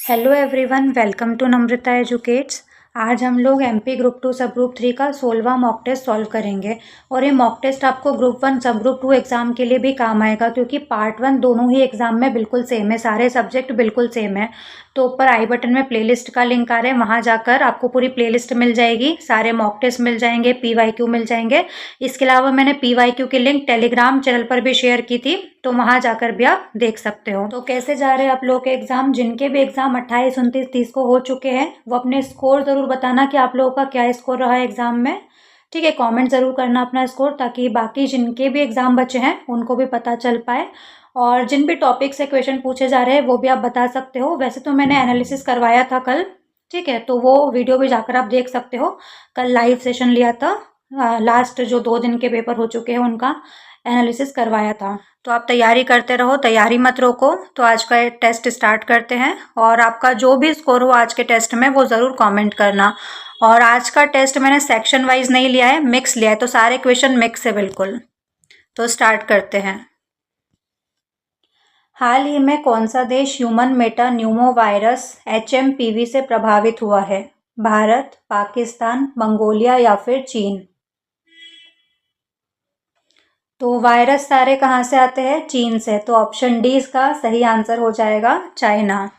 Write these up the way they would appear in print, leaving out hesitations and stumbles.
Hello everyone, welcome to Namrata educates. आज हम लोग एमपी ग्रुप 2 सब ग्रुप 3 का 16वां मॉक टेस्ट सॉल्व करेंगे। और ये मॉक टेस्ट आपको ग्रुप 1 सब ग्रुप 2 एग्ज़ाम के लिए भी काम आएगा, क्योंकि पार्ट 1 दोनों ही एग्ज़ाम में बिल्कुल सेम है, सारे सब्जेक्ट बिल्कुल सेम है। तो ऊपर आई बटन में प्लेलिस्ट का लिंक आ रहा है, वहाँ जाकर आपको पूरी प्लेलिस्ट मिल जाएगी, सारे मॉक टेस्ट मिल जाएंगे, पीवाईक्यू मिल जाएंगे। इसके अलावा मैंने पीवाईक्यू की लिंक टेलीग्राम चैनल पर भी शेयर की थी, तो वहाँ जाकर भी आप देख सकते हो। तो कैसे जा रहे हैं आप लोग के एग्जाम? जिनके भी एग्जाम 28, 29, 30 को हो चुके हैं, वो अपने स्कोर जरूर बताना कि आप लोगों का क्या स्कोर रहा है एग्जाम में। ठीक है, कमेंट जरूर करना अपना स्कोर, ताकि बाकी जिनके भी एग्जाम बचे हैं उनको भी पता चल पाए। और जिन भी टॉपिक से क्वेश्चन पूछे जा रहे हैं वो भी आप बता सकते हो। वैसे तो मैंने एनालिसिस करवाया था कल, ठीक है, तो वो वीडियो भी जाकर आप देख सकते हो। कल लाइव सेशन लिया था, लास्ट जो 2 दिन के पेपर हो चुके हैं उनका एनालिसिस करवाया था। तो आप तैयारी करते रहो, तैयारी मत रोको। तो आज का टेस्ट स्टार्ट करते हैं, और आपका जो भी स्कोर हो आज के टेस्ट में वो ज़रूर कमेंट करना। और आज का टेस्ट मैंने सेक्शन वाइज नहीं लिया है, मिक्स लिया है, तो सारे क्वेश्चन मिक्स है बिल्कुल। तो स्टार्ट करते हैं। हाल ही में कौन सा देश human Meta Numa virus HMPV से प्रभावित हुआ है? भारत, पाकिस्तान, मंगोलिया या फिर चीन? तो वायरस सारे कहाँ से आते हैं? चीन से। तो ऑप्शन डी इसका सही आंसर हो जाएगा, चाइना।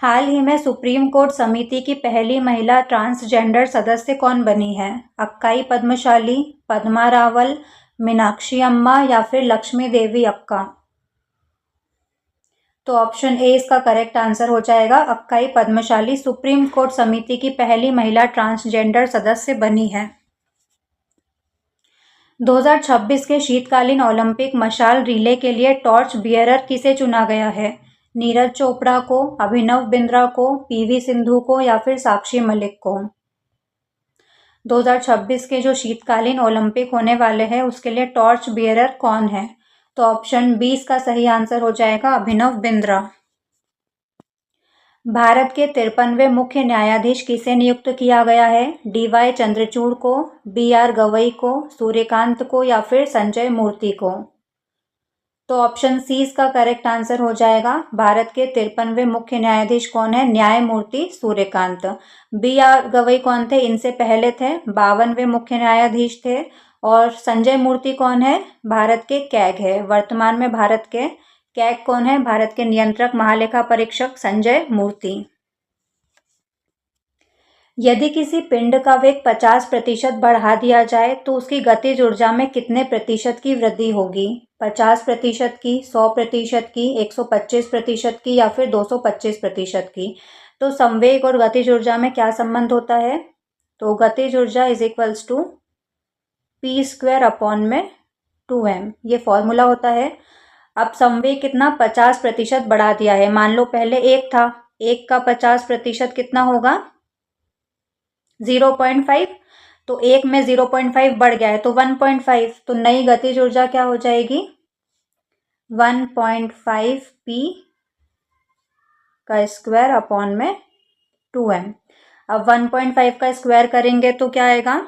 हाल ही में सुप्रीम कोर्ट समिति की पहली महिला ट्रांसजेंडर सदस्य कौन बनी है? अक्काई पद्मशाली, पद्मा रावल, मीनाक्षी अम्मा या फिर लक्ष्मी देवी अक्का? तो ऑप्शन ए इसका करेक्ट आंसर हो जाएगा, अक्काई पद्मशाली सुप्रीम कोर्ट समिति की पहली महिला ट्रांसजेंडर सदस्य बनी है। 2026 के शीतकालीन ओलंपिक मशाल रिले के लिए टॉर्च बियरर किसे चुना गया है? नीरज चोपड़ा को, अभिनव बिंद्रा को, PV सिंधु को या फिर साक्षी मलिक को? 2026 के जो शीतकालीन ओलंपिक होने वाले हैं उसके लिए टॉर्च बियरर कौन है? तो ऑप्शन 20 का सही आंसर हो जाएगा, अभिनव बिंद्रा। भारत के 53वें मुख्य न्यायाधीश किसे नियुक्त किया गया है? DY चंद्रचूड़ को, BR गवई को, सूर्यकांत को या फिर संजय मूर्ति को? तो ऑप्शन सी इसका करेक्ट आंसर हो जाएगा। भारत के 53वें मुख्य न्यायाधीश कौन है? न्यायमूर्ति सूर्यकांत। BR गवई कौन थे? इनसे पहले थे, 52वें मुख्य न्यायाधीश थे। और संजय मूर्ति कौन है? भारत के कैग है, वर्तमान में भारत के कैग कौन है? भारत के नियंत्रक महालेखा परीक्षक संजय मूर्ति। यदि किसी पिंड का वेग 50% बढ़ा दिया जाए तो उसकी गतिज ऊर्जा में कितने प्रतिशत की वृद्धि होगी? 50% की, 100% की, 125% की या फिर 225% की? तो संवेग और गतिज ऊर्जा में क्या संबंध होता है? तो गतिज ऊर्जा is equals to p² upon में 2m, ये फॉर्मूला होता है। अब संवेग कितना? 50% बढ़ा दिया है। मान लो पहले 1 था, 1 का 50% कितना होगा? 0.5। तो 1 में 0.5 बढ़ गया है तो 1.5। तो नई गतिज ऊर्जा क्या हो जाएगी? 1.5p का स्क्वायर अपॉन में 2m। अब 1.5 का स्क्वायर करेंगे तो क्या आएगा?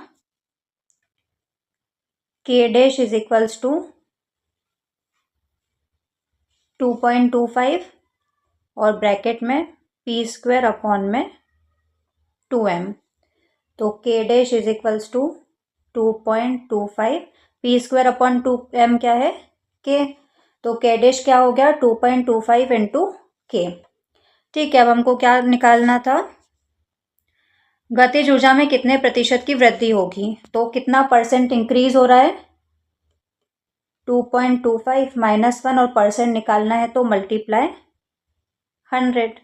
k dash is equals to 2.25 और ब्रैकेट में p² अपॉन में 2m। तो k dash is equals to 2.25, p² upon 2m क्या है? k। तो k डैश क्या हो गया? 2.25 इंटू k। ठीक है, अब हमको क्या निकालना था? गतिज ऊर्जा में कितने प्रतिशत की वृद्धि होगी? तो कितना परसेंट इंक्रीज हो रहा है? 2.25 -1 और परसेंट निकालना है तो मल्टीप्लाई 100।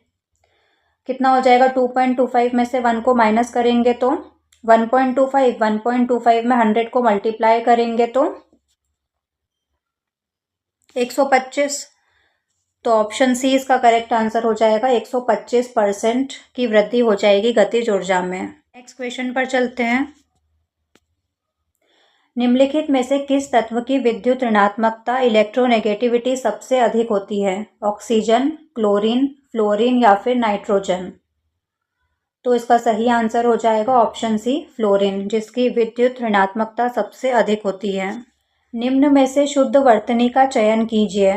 कितना हो जाएगा? 2.25 में से 1 को माइनस करेंगे तो 1.25 में 100 को मल्टीप्लाई करेंगे तो 125। तो ऑप्शन सी इसका करेक्ट आंसर हो जाएगा, 125% की वृद्धि हो जाएगी गतिज ऊर्जा में। नेक्स्ट क्वेश्चन पर चलते हैं। निम्नलिखित में से किस तत्व की विद्युत ऋणात्मकता इलेक्ट्रोनेगेटिविटी सबसे अधिक होती है? ऑक्सीजन, क्लोरीन, फ्लोरीन या फिर नाइट्रोजन? तो इसका सही आंसर हो जाएगा ऑप्शन सी, फ्लोरीन, जिसकी विद्युत ऋणात्मकता सबसे अधिक होती है। निम्न में से शुद्ध वर्तनी का चयन कीजिए।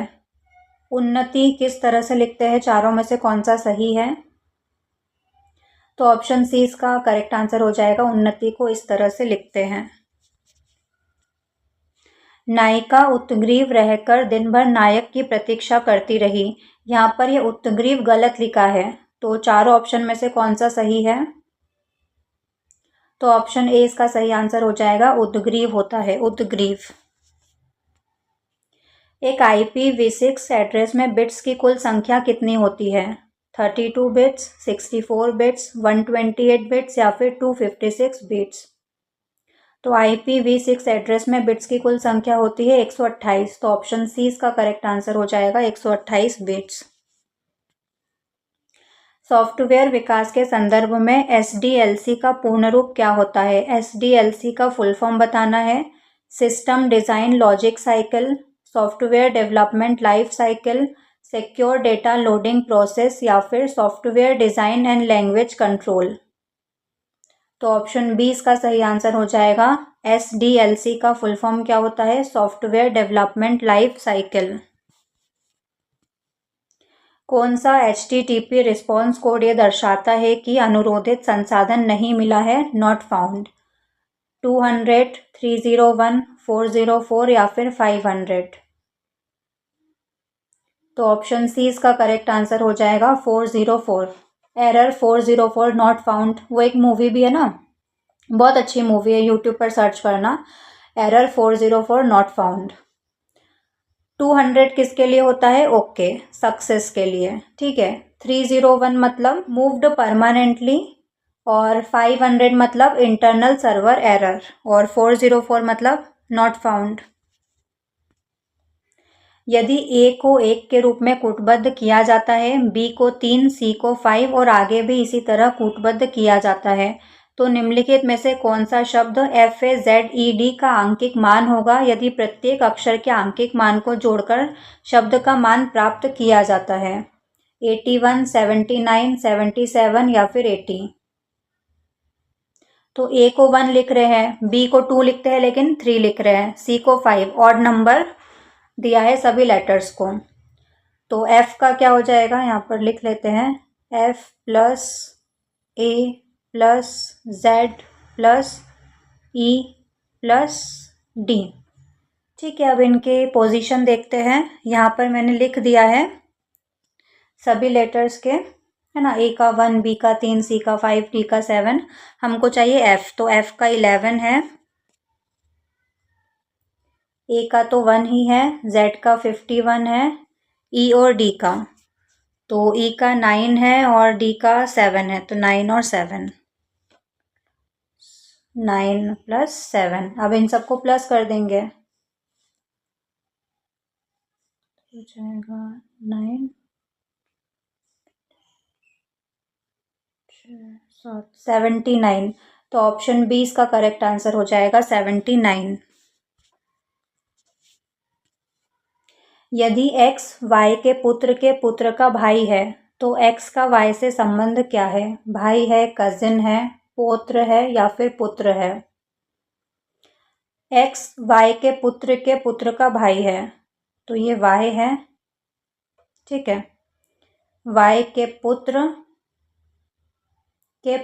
उन्नति किस तरह से लिखते हैं, चारों में से कौन सा सही है? तो ऑप्शन सी इसका करेक्ट आंसर हो जाएगा, उन्नति को इस तरह से लिखते हैं। नायिका उत्तग्रीव रहकर दिन भर नायक की प्रतीक्षा करती रही। यहाँ पर ये उत्तग्रीव गलत लिखा है, तो चारों ऑप्शन में से कौन सा सही है? तो ऑप्शन ए इसका सही आंसर हो जाएगा, उद्ग्रीव होता है, उद्ग्रीव। एक IPv6 एड्रेस में बिट्स की कुल संख्या कितनी होती है? 32 बिट्स, 64 बिट्स, 128 बिट्स या फिर 256 बिट्स? तो IPv6 एड्रेस में बिट्स की कुल संख्या होती है 128, तो ऑप्शन सी इसका करेक्ट आंसर हो जाएगा, 128 बिट्स। सॉफ्टवेयर विकास के संदर्भ में SDLC का पूर्ण रूप क्या होता है? SDLC का फुल फॉर्म बताना है। System design logic cycle, software development life cycle, secure data loading process या फिर software design and language control? तो ऑप्शन बी इसका सही आंसर हो जाएगा। SDLC का फुल फॉर्म क्या होता है? Software development life cycle. कौन सा HTTP रिस्पॉन्स कोड ये दर्शाता है कि अनुरोधित संसाधन नहीं मिला है, नॉट फाउंड? 200, 301, 404 या फिर 500? तो ऑप्शन सी इसका करेक्ट आंसर हो जाएगा, 404। एरर 404 नॉट फाउंड, वो एक मूवी भी है ना, बहुत अच्छी मूवी है, यूट्यूब पर सर्च करना, एरर 404 नॉट फाउंड। 200 किसके लिए होता है? ओके, सक्सेस के लिए, ठीक है। 301 मतलब मूव्ड परमानेंटली, और 500 मतलब इंटरनल सर्वर एरर, और 404 मतलब नॉट फाउंड। यदि A को 1 के रूप में कूटबद्ध किया जाता है, B को 3, C को 5 और आगे भी इसी तरह कूटबद्ध किया जाता है, तो निम्नलिखित में से कौन सा शब्द FAZED का आंकिक मान होगा यदि प्रत्येक अक्षर के आंकिक मान को जोड़कर शब्द का मान प्राप्त किया जाता है? 81, 79, 77 या फिर 80? तो A को 1 लिख रहे हैं, B को 2 लिखते हैं लेकिन 3 लिख रहे हैं, C को 5, ऑड नंबर दिया है सभी लेटर्स को। तो F का क्या हो जाएगा, यहाँ पर लिख लेते हैं, F plus A plus Z plus E plus D। ठीक है, अब इनके पोजीशन देखते हैं। यहाँ पर मैंने लिख दिया है सभी लेटर्स के, है ना, A का 1, B का 3, C का 5, D का 7। हमको चाहिए F, तो F का 11 है, A का तो 1 ही है, Z का 51 है, E और D का, तो E का 9 है और D का 7 है, तो 9 और 7, 9 प्लस 7। अब इन सबको प्लस कर देंगे, हो जाएगा 9, 79। तो ऑप्शन बी इसका करेक्ट आंसर हो जाएगा, 79। यदि x y के पुत्र का भाई है, तो x का y से संबंध क्या है? भाई है, कजिन है, पौत्र है या फिर पुत्र है? x y के पुत्र का भाई है, तो ये y है, ठीक है। y के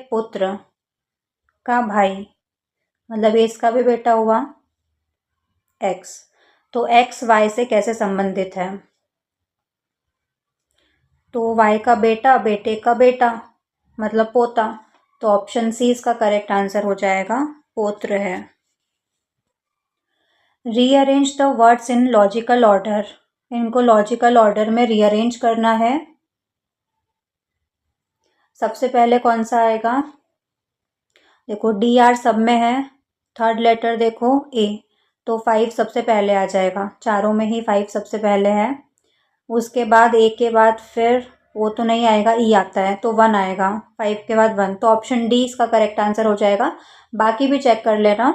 पुत्र का भाई, मतलब ये इसका भी बेटा हुआ x। तो x y से कैसे संबंधित है? तो y का बेटा, बेटे का बेटा, मतलब पोता, तो ऑप्शन सी इसका करेक्ट आंसर हो जाएगा, पौत्र है। Rearrange the words in logical order, इनको लॉजिकल ऑर्डर में रीअरेंज करना है। सबसे पहले कौन सा आएगा? देखो DR सब में है, थर्ड लेटर देखो A, तो 5 सबसे पहले आ जाएगा, चारों में ही 5 सबसे पहले है। उसके बाद A के बाद फिर वो तो नहीं आएगा, E आता है, तो 1 आएगा, 5 के बाद 1, तो ऑप्शन डी इसका करेक्ट आंसर हो जाएगा। बाकी भी चेक कर लेना।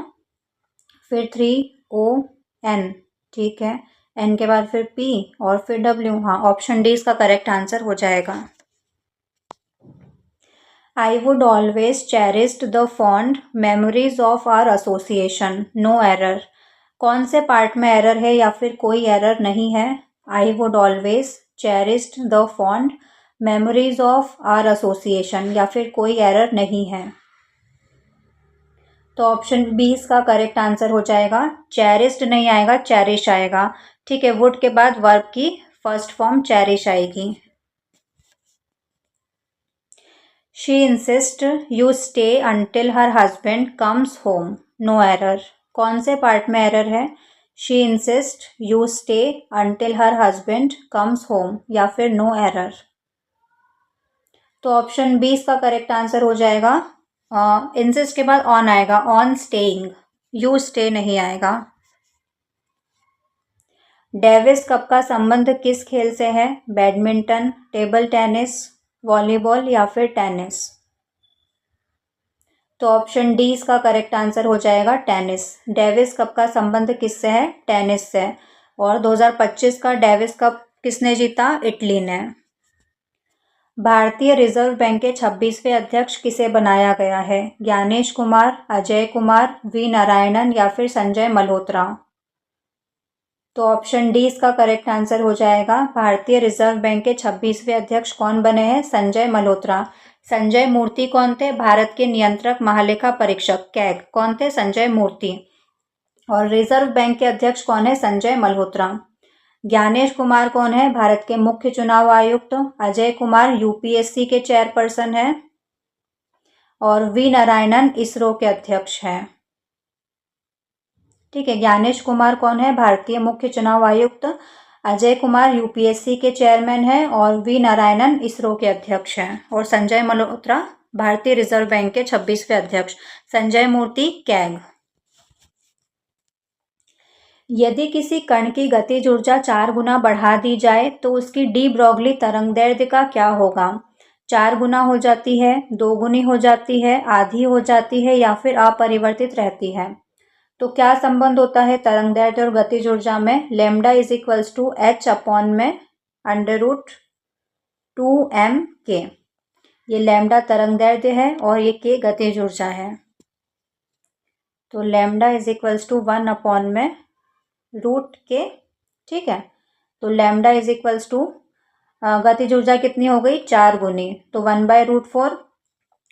फिर 3ON, ठीक है, N के बाद फिर P और फिर W, हाँ, ऑप्शन डी इसका करेक्ट आंसर हो जाएगा। I would always cherished the fond memories of our association, no error। कौन से पार्ट में एरर है या फिर कोई एरर नहीं है? I would always cherished the fond memories of our association, या फिर कोई एरर नहीं है। तो ऑप्शन बी इसका करेक्ट आंसर हो जाएगा। चेरिस्ड नहीं आएगा, चेरिश आएगा। ठीक है, वुड के बाद वर्ब की फर्स्ट फॉर्म चेरिश आएगी। She insist you stay until her husband comes home, no error. कौन से पार्ट में एरर है? She insist you stay until her husband comes home, या फिर नो एरर। तो ऑप्शन बी इसका करेक्ट आंसर हो जाएगा। इंसिस्ट के बाद ऑन आएगा, ऑन स्टेइंग, यू स्टे नहीं आएगा। डेविस कप का संबंध किस खेल से है? बैडमिंटन, टेबल टेनिस, वॉलीबॉल, या फिर टेनिस। तो ऑप्शन डी इसका करेक्ट आंसर हो जाएगा, टेनिस। डेविस कप का संबंध किससे है? टेनिस से। और 2025 का डेविस कप किसने जीता? इटली ने। भारतीय रिजर्व बैंक के 26वें अध्यक्ष किसे बनाया गया है? ज्ञानेश कुमार, अजय कुमार, वी नारायणन, या फिर संजय मल्होत्रा। तो ऑप्शन डी इसका करेक्ट आंसर हो जाएगा। भारतीय रिजर्व बैंक के 26वें अध्यक्ष कौन बने हैं? संजय मल्होत्रा। संजय मूर्ति कौन थे? भारत के नियंत्रक महालेखा परीक्षक कैग कौन थे? संजय मूर्ति। और रिजर्व बैंक के अध्यक्ष कौन है? संजय मल्होत्रा। ज्ञानेश कुमार कौन है? भारत के मुख्य चुनाव आयुक्त। अजय कुमार यूपीएससी के चेयरपर्सन है। और वी नारायणन इसरो के अध्यक्ष हैं। ठीक है, ज्ञानेश कुमार कौन है? भारतीय मुख्य चुनाव आयुक्त। अजय कुमार यूपीएससी के चेयरमैन हैं। और वी नारायणन इसरो के अध्यक्ष हैं। और संजय मल्होत्रा भारतीय रिजर्व बैंक के 26वें अध्यक्ष। संजय मूर्ति कैग। यदि किसी कण की गतिज ऊर्जा 4 गुना बढ़ा दी जाए तो उसकी डी ब्रॉगली तरंगदैर्ध्य का क्या होगा? 4 गुना हो जाती है, 2 गुनी हो जाती है, आधी हो जाती है, या फिर अपरिवर्तित रहती है। तो क्या संबंध होता है तरंगदैर्ध्य और गतिज ऊर्जा में? Lambda is equals to H upon में √2m(k). ये लैम्डा तरंगदैर्ध्य है और ये k गतिज ऊर्जा है। तो lambda is equals to 1 upon में √k। ठीक है, तो लैम्डा इज इक्वल्स टू गतिज ऊर्जा कितनी हो गई? 4 गुनी, तो 1/√4।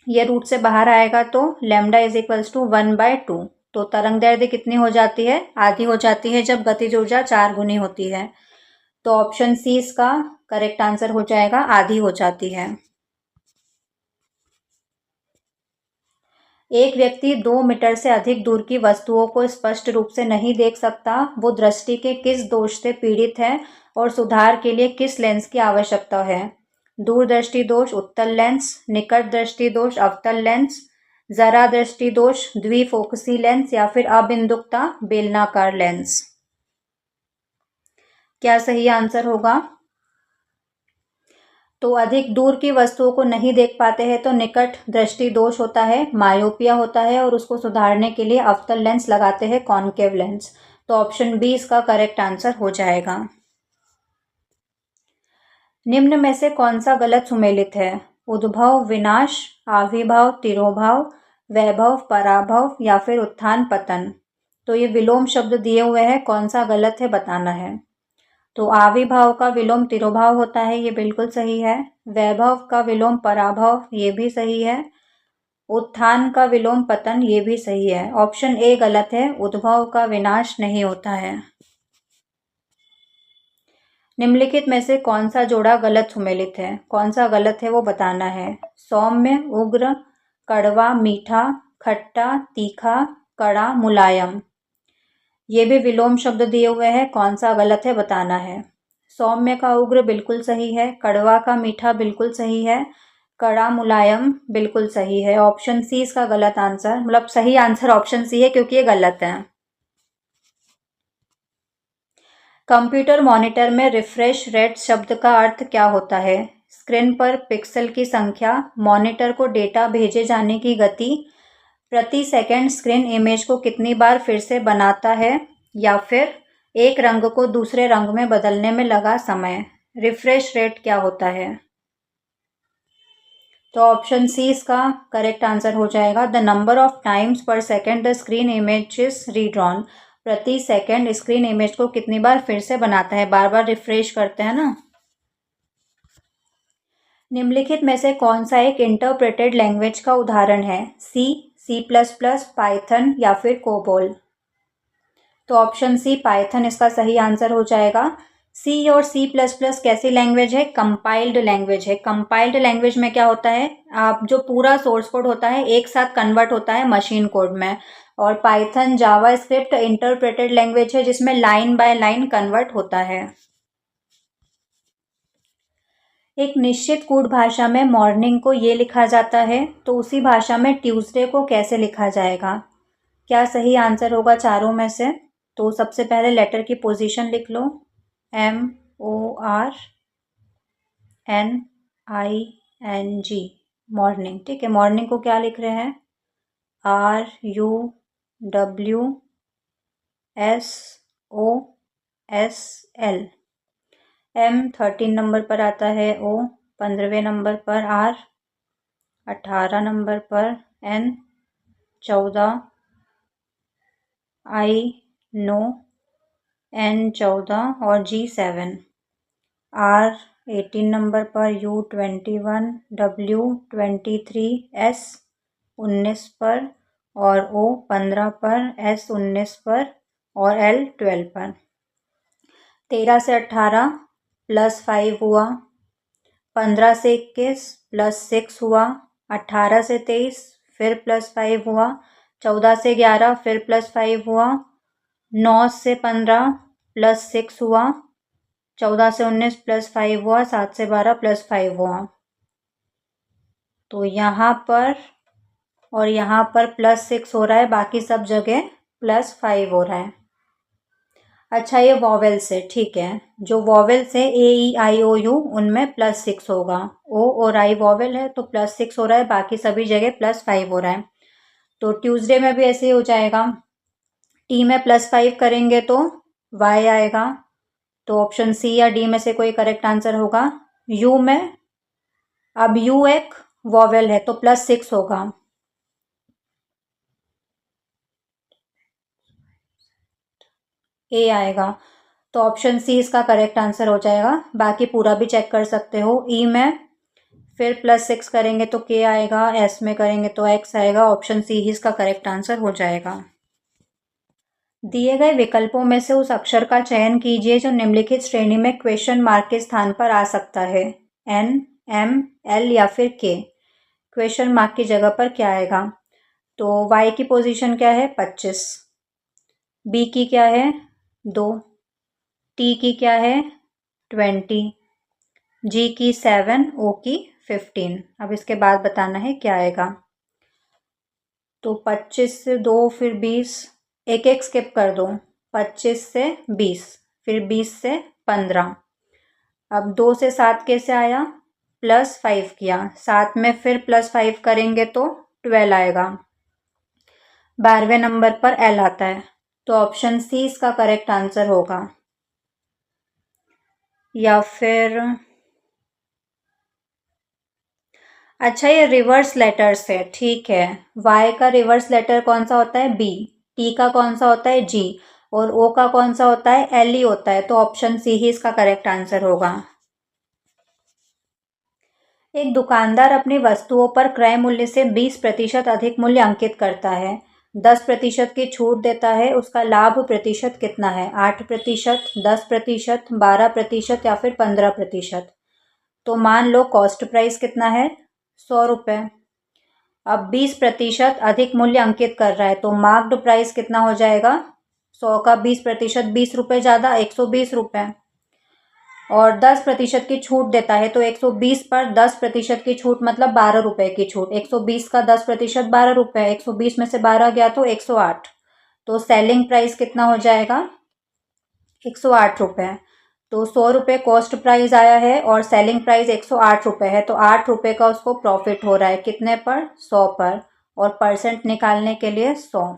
ये रूट से बाहर आएगा तो लैम्डा इज इक्वल्स टू 1/2। तो तरंगदैर्ध्य कितनी हो जाती है? आधी हो जाती है जब गतिज ऊर्जा 4 गुनी होती है। तो ऑप्शन सी इसका करेक्ट आंसर हो जाएगा, आधी हो जाती है। एक व्यक्ति 2 मीटर से अधिक दूर की वस्तुओं को स्पष्ट रूप से नहीं देख सकता। वो दृष्टि के किस दोष से पीड़ित है और सुधार के लिए किस लेंस की आवश्यकता है? दूरदृष्टि दोष, उत्तल लेंस, निकट दृष्टि दोष, अवतल लेंस, जरा दृष्टि दोष, द्विफोकसी लेंस, या फिर अबिंदुकता बेलनाकार लेंस। क्या सही आंसर होगा? तो अधिक दूर की वस्तुओं को नहीं देख पाते हैं तो निकट दृष्टि दोष होता है, मायोपिया होता है, और उसको सुधारने के लिए अवतल लेंस लगाते हैं, कॉनकेव लेंस। तो ऑप्शन बी इसका करेक्ट आंसर हो जाएगा। निम्न में से कौन सा गलत सुमेलित है? उद्भव विनाश, आविर्भाव तिरोभाव, वैभव पराभव, या फिर उत्थान पतन। तो ये विलोम शब्द दिए हुए हैं, कौन सा गलत है बताना है। तो आविर्भाव का विलोम तिरोभाव होता है, ये बिल्कुल सही है। वैभव का विलोम पराभव, ये भी सही है। उत्थान का विलोम पतन, ये भी सही है। ऑप्शन ए गलत है, उद्भव का विनाश नहीं होता है। निम्नलिखित में से कौन सा जोड़ा गलत सुमेलित है? कौन सा गलत है वो बताना है। सौम्य, उग्र, कड़वा, मीठा, खट्टा, तीखा, कड़ा, मुलायम। ये भी विलोम शब्द दिए हुए हैं, कौन सा गलत है बताना है। सौम्य का उग्र बिल्कुल सही है, कड़वा का मीठा बिल्कुल सही है, कड़ा मुलायम बिल्कुल सही है। ऑप्शन सी इसका गलत आंसर, मतलब सही आंसर ऑप्शन सी है क्योंकि ये गलत है। कंप्यूटर मॉनिटर में रिफ्रेश रेट शब्द का अर्थ क्या होता है? स्क्रीन पर पिक्सल की संख्या, मॉनिटर को डेटा भेजे जाने की गति, प्रति सेकंड स्क्रीन इमेज को कितनी बार फिर से बनाता है, या फिर एक रंग को दूसरे रंग में बदलने में लगा समय। रिफ्रेश रेट क्या होता है? तो ऑप्शन सी इसका करेक्ट आंसर हो जाएगा। द नंबर ऑफ टाइम्स पर second the screen image is redrawn. प्रति सेकंड स्क्रीन इमेज को कितनी बार फिर से बनाता है, बार बार रिफ्रेश करते हैं ना। निम्नलिखित में से कौन सा एक इंटरप्रेटेड लैंग्वेज का उदाहरण है? सी, सी प्लस प्लस, पाइथन या फिर कोबोल? तो ऑप्शन सी पाइथन इसका सही आंसर हो जाएगा। सी और सी प्लस प्लस कैसी लैंग्वेज है? कंपाइल्ड लैंग्वेज है। कंपाइल्ड लैंग्वेज में क्या होता है, आप जो पूरा सोर्स कोड होता है एक साथ कन्वर्ट होता है मशीन कोड में। और Python Java script interpreted language है जिसमें लाइन बाय लाइन कन्वर्ट होता है। एक निश्चित कूट भाषा में मॉर्निंग को ये लिखा जाता है, तो उसी भाषा में ट्यूसडे को कैसे लिखा जाएगा? क्या सही आंसर होगा चारों में से? तो सबसे पहले लेटर की पोजीशन लिख लो, MORNING, मॉर्निंग। ठीक है, मॉर्निंग को क्या लिख रहे हैं? RUWSOSL। M 13 नंबर पर आता है, O 15वें नंबर पर, R 18 नंबर पर, N 14, I नो N 14 और G 7, R 18 नंबर पर, U 21, W 23, S 19 पर और O 15 पर, S 19 पर और L 12 पर। 13 से 18 प्लस 5 हुआ, 15 से 21 प्लस 6 हुआ, 18 से 23 फिर प्लस 5 हुआ, 14 से 11 फिर प्लस 5 हुआ, 9 से 15 प्लस 6 हुआ, 14 से 19 प्लस 5 हुआ, 7 से 12 प्लस 5 हुआ। तो यहाँ पर और यहाँ पर प्लस 6 हो रहा है, बाकी सब जगह प्लस 5 हो रहा है। अच्छा, ये वॉवेल से, ठीक है, जो वॉवेल से AEIOU उनमें प्लस 6 होगा। O और I वॉवेल है तो प्लस 6 हो रहा है, बाकी सभी जगह प्लस 5 हो रहा है। तो ट्यूसडे में भी ऐसे ही हो जाएगा। T में प्लस 5 करेंगे तो Y आएगा। तो ऑप्शन सी या डी में से कोई करेक्ट आंसर होगा। U में, अब U एक वॉवेल है तो प्लस 6 होगा। A आएगा। तो ऑप्शन सी इसका करेक्ट आंसर हो जाएगा। बाकी पूरा भी चेक कर सकते हो। ई में फिर प्लस 6 करेंगे तो के आएगा, एस में करेंगे तो एक्स आएगा। ऑप्शन सी ही इसका करेक्ट आंसर हो जाएगा। दिए गए विकल्पों में से उस अक्षर का चयन कीजिए जो निम्नलिखित श्रेणी में क्वेश्चन मार्क के स्थान पर आ सकता है। एन, एम, एल या फिर के। क्वेश्चन मार्क की जगह पर क्या आएगा? तो वाई की पोजीशन क्या है? 25। बी की क्या है? 2। टी की क्या है? 20। जी की 7, ओ की 15। अब इसके बाद बताना है क्या आएगा। तो 25 से 2 फिर 20, एक एक स्किप कर दो। 25 से 20 फिर 20 से 15। अब 2 से 7 कैसे आया? प्लस 5 किया, 7 में फिर प्लस 5 करेंगे तो 12 आएगा। 12वें नंबर पर एल आता है। तो ऑप्शन सी इसका करेक्ट आंसर होगा। या फिर अच्छा, ये रिवर्स लेटर्स है, ठीक है। वाई का रिवर्स लेटर कौन सा होता है? बी। टी का कौन सा होता है? जी। और ओ का कौन सा होता है? एल ही होता है। तो ऑप्शन सी ही इसका करेक्ट आंसर होगा। एक दुकानदार अपनी वस्तुओं पर क्रय मूल्य से 20% अधिक मूल्य अंकित करता है, 10% की छूट देता है, उसका लाभ प्रतिशत कितना है? 8%, 10%, 12% या फिर 15%? तो मान लो कॉस्ट प्राइस कितना है? 100 रुपये। अब 20% अधिक मूल्य अंकित कर रहा है तो मार्क्ड प्राइस कितना हो जाएगा? 100 का 20%, 20 रुपये ज़्यादा, 120 रुपये। और 10% की छूट देता है तो 120 पर 10% की छूट मतलब 12 रुपये की छूट। 120 का 10% 12 रुपये, 120 में से 12 गया तो 108। तो सेलिंग प्राइस कितना हो जाएगा? 108 रुपये। तो 100 रुपये कॉस्ट प्राइस आया है और सेलिंग प्राइस 108 रुपये है, तो 8 रुपये का उसको प्रॉफिट हो रहा है। कितने पर? 100 पर। और परसेंट निकालने के लिए 100,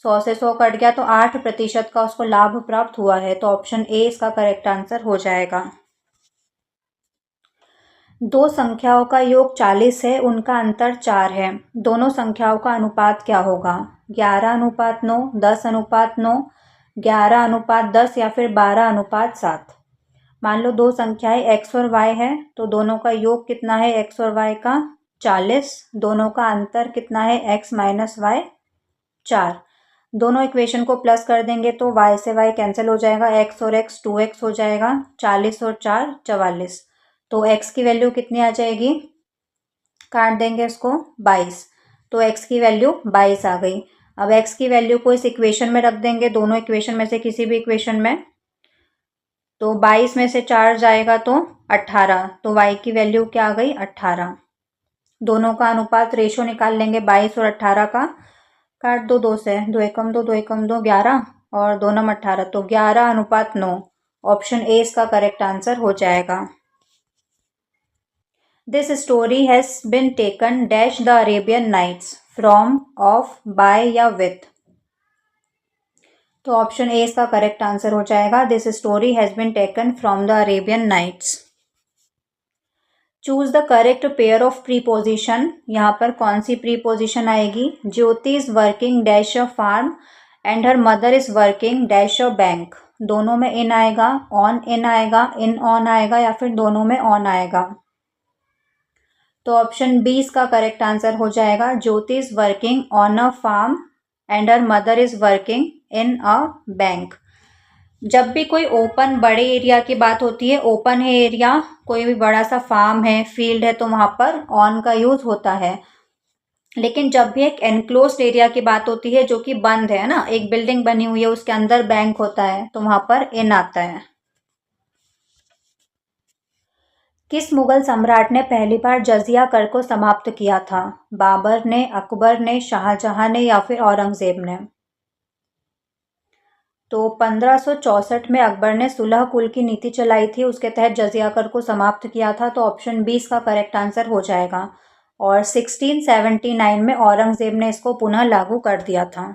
100 से 100 कट गया तो 8% का उसको लाभ प्राप्त हुआ है। तो ऑप्शन ए इसका करेक्ट आंसर हो जाएगा। दो संख्याओं का योग 40 है, उनका अंतर 4 है, दोनों संख्याओं का अनुपात क्या होगा? 11:9, 10:9, 11:10 या फिर 12:7? मान लो दो संख्याएं x और y है तो दोनों का योग कितना है x और y का 40। दोनों का अंतर कितना है x माइनस वाई 4। दोनों इक्वेशन को प्लस कर देंगे तो y से y कैंसिल हो जाएगा, x और x 2x हो जाएगा, 40 और 4 44। तो x की वैल्यू कितनी आ जाएगी, काट देंगे इसको 22, तो x की वैल्यू 22 आ गई। अब x की वैल्यू को इस इक्वेशन में रख देंगे, दोनों इक्वेशन में से किसी भी इक्वेशन में। तो 22 में से 4 जाएगा तो 18, तो y की वैल्यू क्या आ गई 18। दोनों का अनुपात रेशो निकाल लेंगे 22 और 18 का, काट दो 2 से, 2 एकम 2 2 एकम 2 11 और 2 नम 18, तो 11:9। ऑप्शन ए इसका करेक्ट आंसर हो जाएगा। This story has been taken dash the Arabian Nights from, of, by या विथ। तो ऑप्शन ए इसका करेक्ट आंसर हो जाएगा। This story has been taken from the Arabian Nights. Choose the correct pair of preposition. यहाँ पर कौन सी preposition आएगी, Jyoti is working dash a farm and her mother is working dash a bank. दोनों में इन आएगा, ऑन इन आएगा, in on आएगा या फिर दोनों में ऑन आएगा। तो ऑप्शन बी इसका करेक्ट आंसर हो जाएगा। Jyoti is working on a farm and her mother is working in a bank. जब भी कोई ओपन बड़े एरिया की बात होती है, ओपन है एरिया, कोई भी बड़ा सा फार्म है, फील्ड है, तो वहां पर ऑन का यूज होता है। लेकिन जब भी एक एनक्लोज्ड एरिया की बात होती है जो कि बंद है ना, एक बिल्डिंग बनी हुई है उसके अंदर बैंक होता है, तो वहां पर इन आता है। किस मुगल सम्राट ने पहली बार जजिया कर को समाप्त किया था, बाबर ने, अकबर ने, शाहजहां ने या फिर औरंगजेब ने। तो 1564 में अकबर ने सुलह कुल की नीति चलाई थी, उसके तहत जजिया कर को समाप्त किया था, तो ऑप्शन बी इसका करेक्ट आंसर हो जाएगा। और 1679 में औरंगजेब ने इसको पुनः लागू कर दिया था।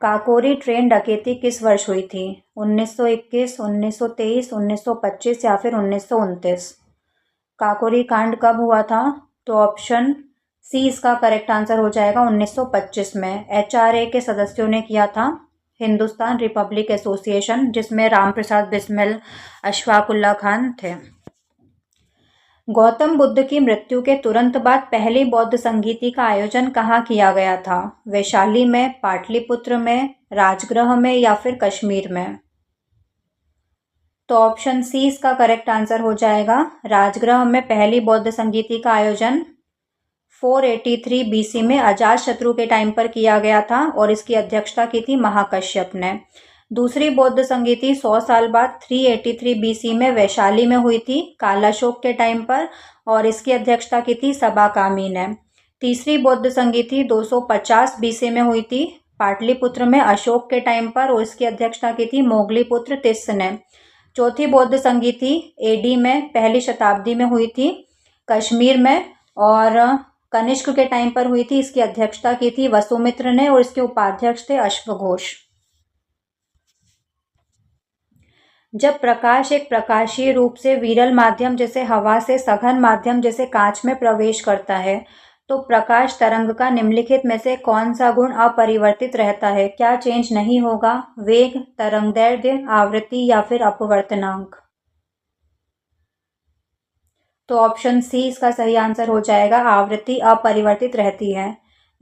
काकोरी ट्रेन डकैती किस वर्ष हुई थी, 1921, 1923, 1925 या फिर 1929। काकोरी कांड कब हुआ था, तो ऑप्शन सी इसका करेक्ट आंसर हो जाएगा, 1925 में। एचआरए के सदस्यों ने किया था, हिंदुस्तान रिपब्लिक एसोसिएशन, जिसमें रामप्रसाद बिस्मिल, अशफाक उल्लाह खान थे। गौतम बुद्ध की मृत्यु के तुरंत बाद पहली बौद्ध संगीति का आयोजन कहाँ किया गया था, वैशाली में, पाटलिपुत्र में, राजगृह में या फिर कश्मीर में। तो ऑप्शन सी इसका करेक्ट आंसर हो जाएगा। राजगृह में पहली बौद्ध संगीति का आयोजन 483 बीसी में अजातशत्रु के टाइम पर किया गया था और इसकी अध्यक्षता की थी महाकश्यप ने। दूसरी बौद्ध संगीति 100 साल बाद 383 बीसी में वैशाली में हुई थी कालाशोक के टाइम पर और इसकी अध्यक्षता की थी सबाकामी ने। तीसरी बौद्ध संगीति 250 बीसी में हुई थी पाटलिपुत्र में अशोक के टाइम पर और इसकी अध्यक्षता की थी मोगलीपुत्र तिस्स ने। चौथी बौद्ध संगीति एडी में पहली शताब्दी में हुई थी कश्मीर में और कनिष्क के टाइम पर हुई थी, इसकी अध्यक्षता की थी वसुमित्र ने और इसके उपाध्यक्ष थे अश्वघोष। जब प्रकाश एक प्रकाशीय रूप से विरल माध्यम जैसे हवा से सघन माध्यम जैसे कांच में प्रवेश करता है तो प्रकाश तरंग का निम्नलिखित में से कौन सा गुण अपरिवर्तित रहता है, क्या चेंज नहीं होगा, वेग, तरंगदैर्घ्य, आवृत्ति या फिर अपवर्तनांक। तो ऑप्शन सी इसका सही आंसर हो जाएगा, आवृत्ति अपरिवर्तित रहती है।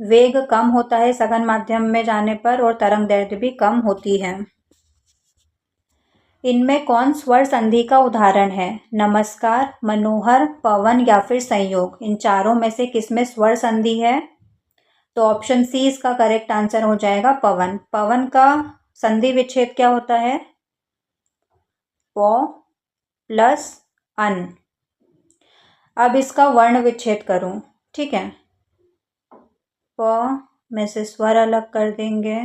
वेग कम होता है सघन माध्यम में जाने पर और तरंगदैर्घ्य भी कम होती है। इनमें कौन स्वर संधि का उदाहरण है, नमस्कार, मनोहर, पवन या फिर संयोग। इन चारों में से किसमें स्वर संधि है, तो ऑप्शन सी इसका करेक्ट आंसर हो जाएगा, पवन। पवन का संधि विच्छेद क्या होता है, प प्लस अन। अब इसका वर्ण विच्छेद करूं, ठीक है। प में से स्वर अलग कर देंगे,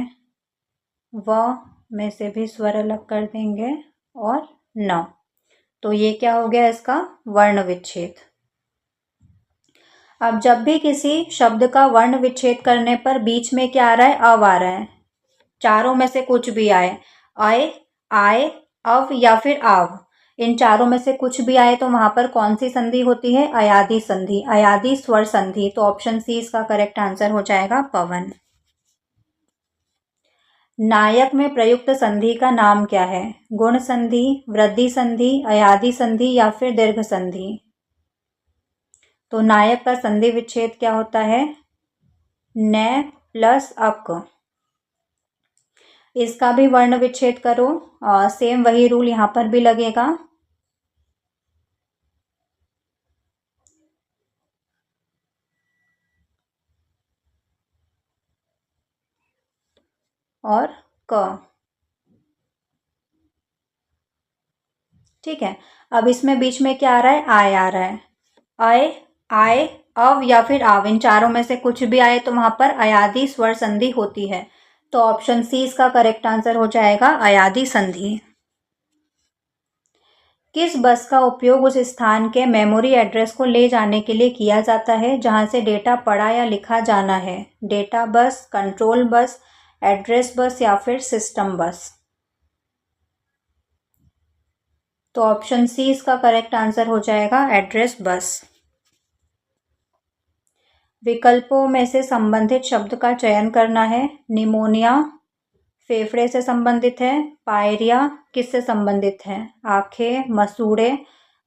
व में से भी स्वर अलग कर देंगे और न, तो ये क्या हो गया इसका वर्ण विच्छेद। अब जब भी किसी शब्द का वर्ण विच्छेद करने पर बीच में क्या आ रहा है, अव आ रहा है, चारों में से कुछ भी आए, आए, आए, अव या फिर आव, इन चारों में से कुछ भी आए तो वहां पर कौन सी संधि होती है, अयादी संधि, अयादी स्वर संधि। तो ऑप्शन सी इसका करेक्ट आंसर हो जाएगा, पवन। नायक में प्रयुक्त संधि का नाम क्या है? गुण संधि, वृद्धि संधि, अयादि संधि या फिर दीर्घ संधि? तो नायक का संधि विच्छेद क्या होता है? न प्लस अक। इसका भी वर्ण विच्छेद करो, सेम वही रूल यहाँ पर भी लगेगा। और क। ठीक है, अब इसमें बीच में क्या आ रहा है? आय आ रहा है। अय, आय, अव या फिर आव, इन चारों में से कुछ भी आए तो वहां पर अयादि स्वर संधि होती है। तो ऑप्शन सी इसका करेक्ट आंसर हो जाएगा, अयादि संधि। किस बस का उपयोग उस स्थान के मेमोरी एड्रेस को ले जाने के लिए किया जाता है जहां से डेटा पढ़ा या लिखा जाना है? Data bus, control bus, address bus या फिर सिस्टम बस? तो ऑप्शन सी इसका करेक्ट आंसर हो जाएगा, एड्रेस बस। विकल्पों में से संबंधित शब्द का चयन करना है। निमोनिया फेफड़े से संबंधित है, पायरिया किससे संबंधित है? आंखें, मसूड़े,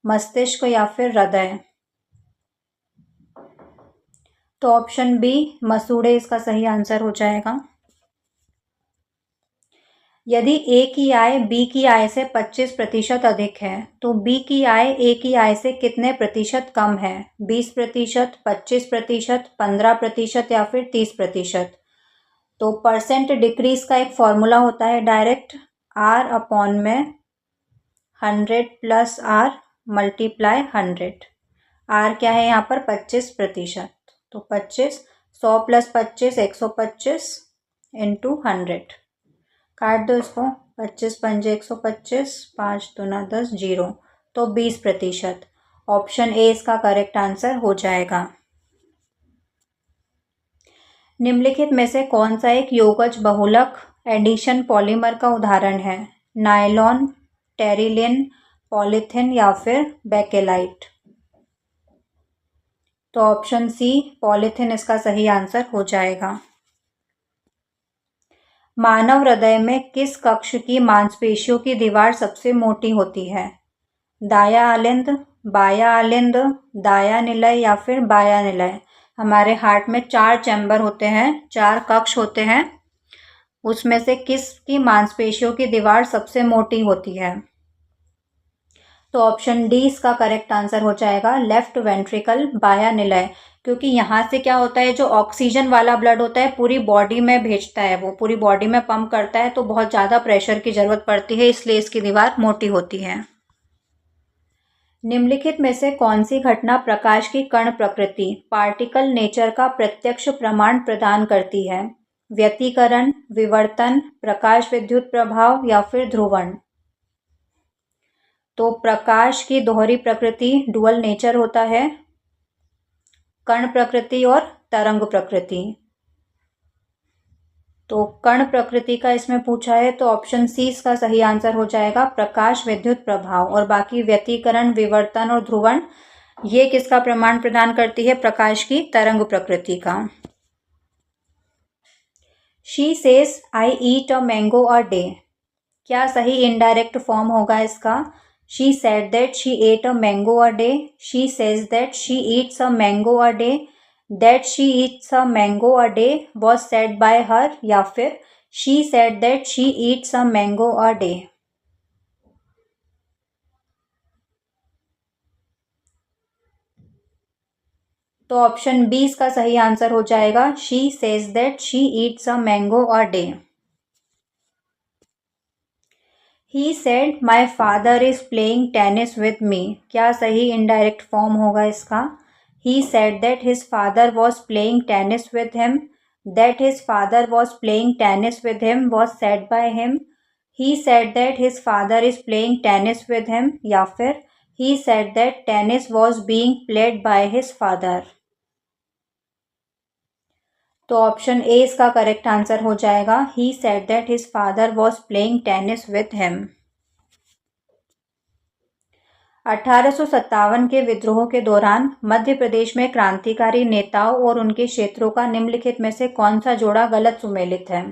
मस्तिष्क या फिर हृदय? तो ऑप्शन बी मसूड़े इसका सही आंसर हो जाएगा। यदि ए की आय बी की आय से 25% अधिक है तो बी की आय ए की आय से कितने प्रतिशत कम है? 20%, 25%, 15% या फिर 30%? तो परसेंट डिक्रीज का एक फॉर्मूला होता है डायरेक्ट, आर अपॉन में 100 प्लस आर मल्टीप्लाई 100। आर क्या है यहाँ पर? 25%। तो 25, 100 प्लस 25 125 इंटू 100। काट दो इसको, 25 पंजे 125, 5 दूना 10, 0। तो 20%। ऑप्शन ए इसका करेक्ट आंसर हो जाएगा। निम्नलिखित में से कौन सा एक योगज बहुलक एडिशन पॉलीमर का उदाहरण है? नायलॉन, टेरिलिन, पॉलीथिन या फिर बेकेलाइट? तो ऑप्शन सी पॉलीथिन इसका सही आंसर हो जाएगा। मानव हृदय में किस कक्ष की मांसपेशियों की दीवार सबसे मोटी होती है? दाया आलिंद, बाया आलिंद, दाया निलय या फिर बाया निलय? हमारे हार्ट में 4 चैम्बर होते हैं, 4 कक्ष होते हैं, उसमें से किसकी मांसपेशियों की दीवार सबसे मोटी होती है? तो ऑप्शन डी इसका करेक्ट आंसर हो जाएगा, लेफ्ट वेंट्रिकल बाया निलय। क्योंकि यहाँ से क्या होता है, जो ऑक्सीजन वाला ब्लड होता है पूरी बॉडी में भेजता है, वो पूरी बॉडी में पंप करता है, तो बहुत ज़्यादा प्रेशर की जरूरत पड़ती है, इसलिए इसकी दीवार मोटी होती है। निम्नलिखित में से कौन सी घटना प्रकाश की कण प्रकृति पार्टिकल नेचर का प्रत्यक्ष प्रमाण प्रदान करती है? व्यतिकरण, विवर्तन, प्रकाश विद्युत प्रभाव या फिर ध्रुवण? तो प्रकाश की दोहरी प्रकृति, डुअल नेचर होता है, कण प्रकृति और तरंग प्रकृति। तो कण प्रकृति का इसमें पूछा है, तो ऑप्शन सी इसका सही आंसर हो जाएगा, प्रकाश विद्युत प्रभाव। और बाकी व्यतिकरण, विवर्तन और ध्रुवण ये किसका प्रमाण प्रदान करती है? प्रकाश की तरंग प्रकृति का। She says I eat a mango a day, क्या सही इनडायरेक्ट फॉर्म होगा इसका? She said that she ate a mango a day. She says that she eats a mango a day. That she eats a mango a day was said by her या फिर she said that she eats a mango a day? तो option B इसका सही answer हो जाएगा, she says that she eats a mango a day. He said my father is playing tennis with me, क्या सही indirect form होगा इसका? He said that his father was playing tennis with him. That his father was playing tennis with him was said by him. He said that his father is playing tennis with him या फिर he said that tennis was being played by his father? तो option A इसका correct answer हो जाएगा, he said that his father was playing tennis with him. 1857 के विद्रोह के दौरान मध्य प्रदेश में क्रांतिकारी नेताओं और उनके क्षेत्रों का निम्नलिखित में से कौन सा जोड़ा गलत सुमेलित है?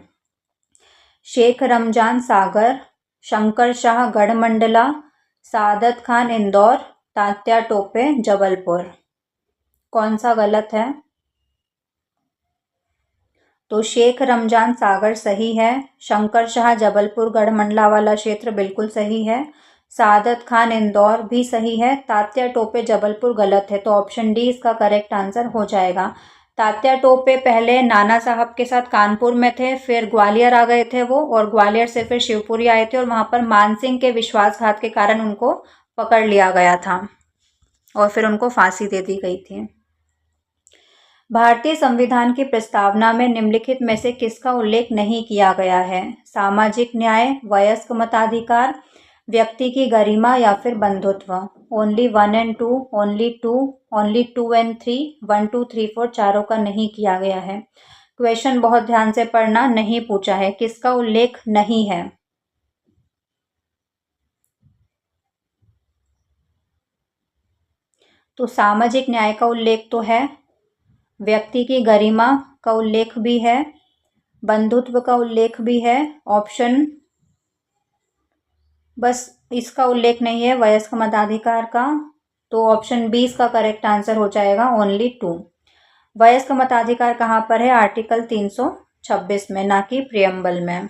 शेख रमजान सागर, शंकर शाह गढ़मंडला, सादत खान इंदौर, तात्या टोपे जबलपुर। कौन सा गलत है? तो शेख रमजान सागर सही है, शंकर शाह जबलपुर गढ़मंडला वाला क्षेत्र बिल्कुल सही है, सादत खान इंदौर भी सही है, तात्या टोपे जबलपुर गलत है। तो ऑप्शन डी इसका करेक्ट आंसर हो जाएगा। तात्या टोपे पहले नाना साहब के साथ कानपुर में थे, फिर ग्वालियर आ गए थे वो, और ग्वालियर से फिर शिवपुरी आए थे, और वहाँ पर मानसिंह के विश्वासघात के कारण उनको पकड़ लिया गया था और फिर उनको फांसी दे दी गई थी। भारतीय संविधान की प्रस्तावना में निम्नलिखित में से किसका उल्लेख नहीं किया गया है? सामाजिक न्याय, वयस्क मताधिकार, व्यक्ति की गरिमा या फिर बंधुत्व। Only 1 and 2, only 2, only 2 and 3, 1 2 3 4 चारों का नहीं किया गया है। क्वेश्चन बहुत ध्यान से पढ़ना, नहीं पूछा है किसका उल्लेख नहीं है। तो सामाजिक न्याय का उल्लेख तो है, व्यक्ति की गरिमा का उल्लेख भी है, बंधुत्व का उल्लेख भी है। ऑप्शन बस इसका उल्लेख नहीं है, वयस्क मताधिकार का। तो ऑप्शन बी इसका करेक्ट आंसर हो जाएगा, ओनली 2। वयस्क मताधिकार कहाँ पर है? आर्टिकल 326 में, ना कि प्रियम्बल में।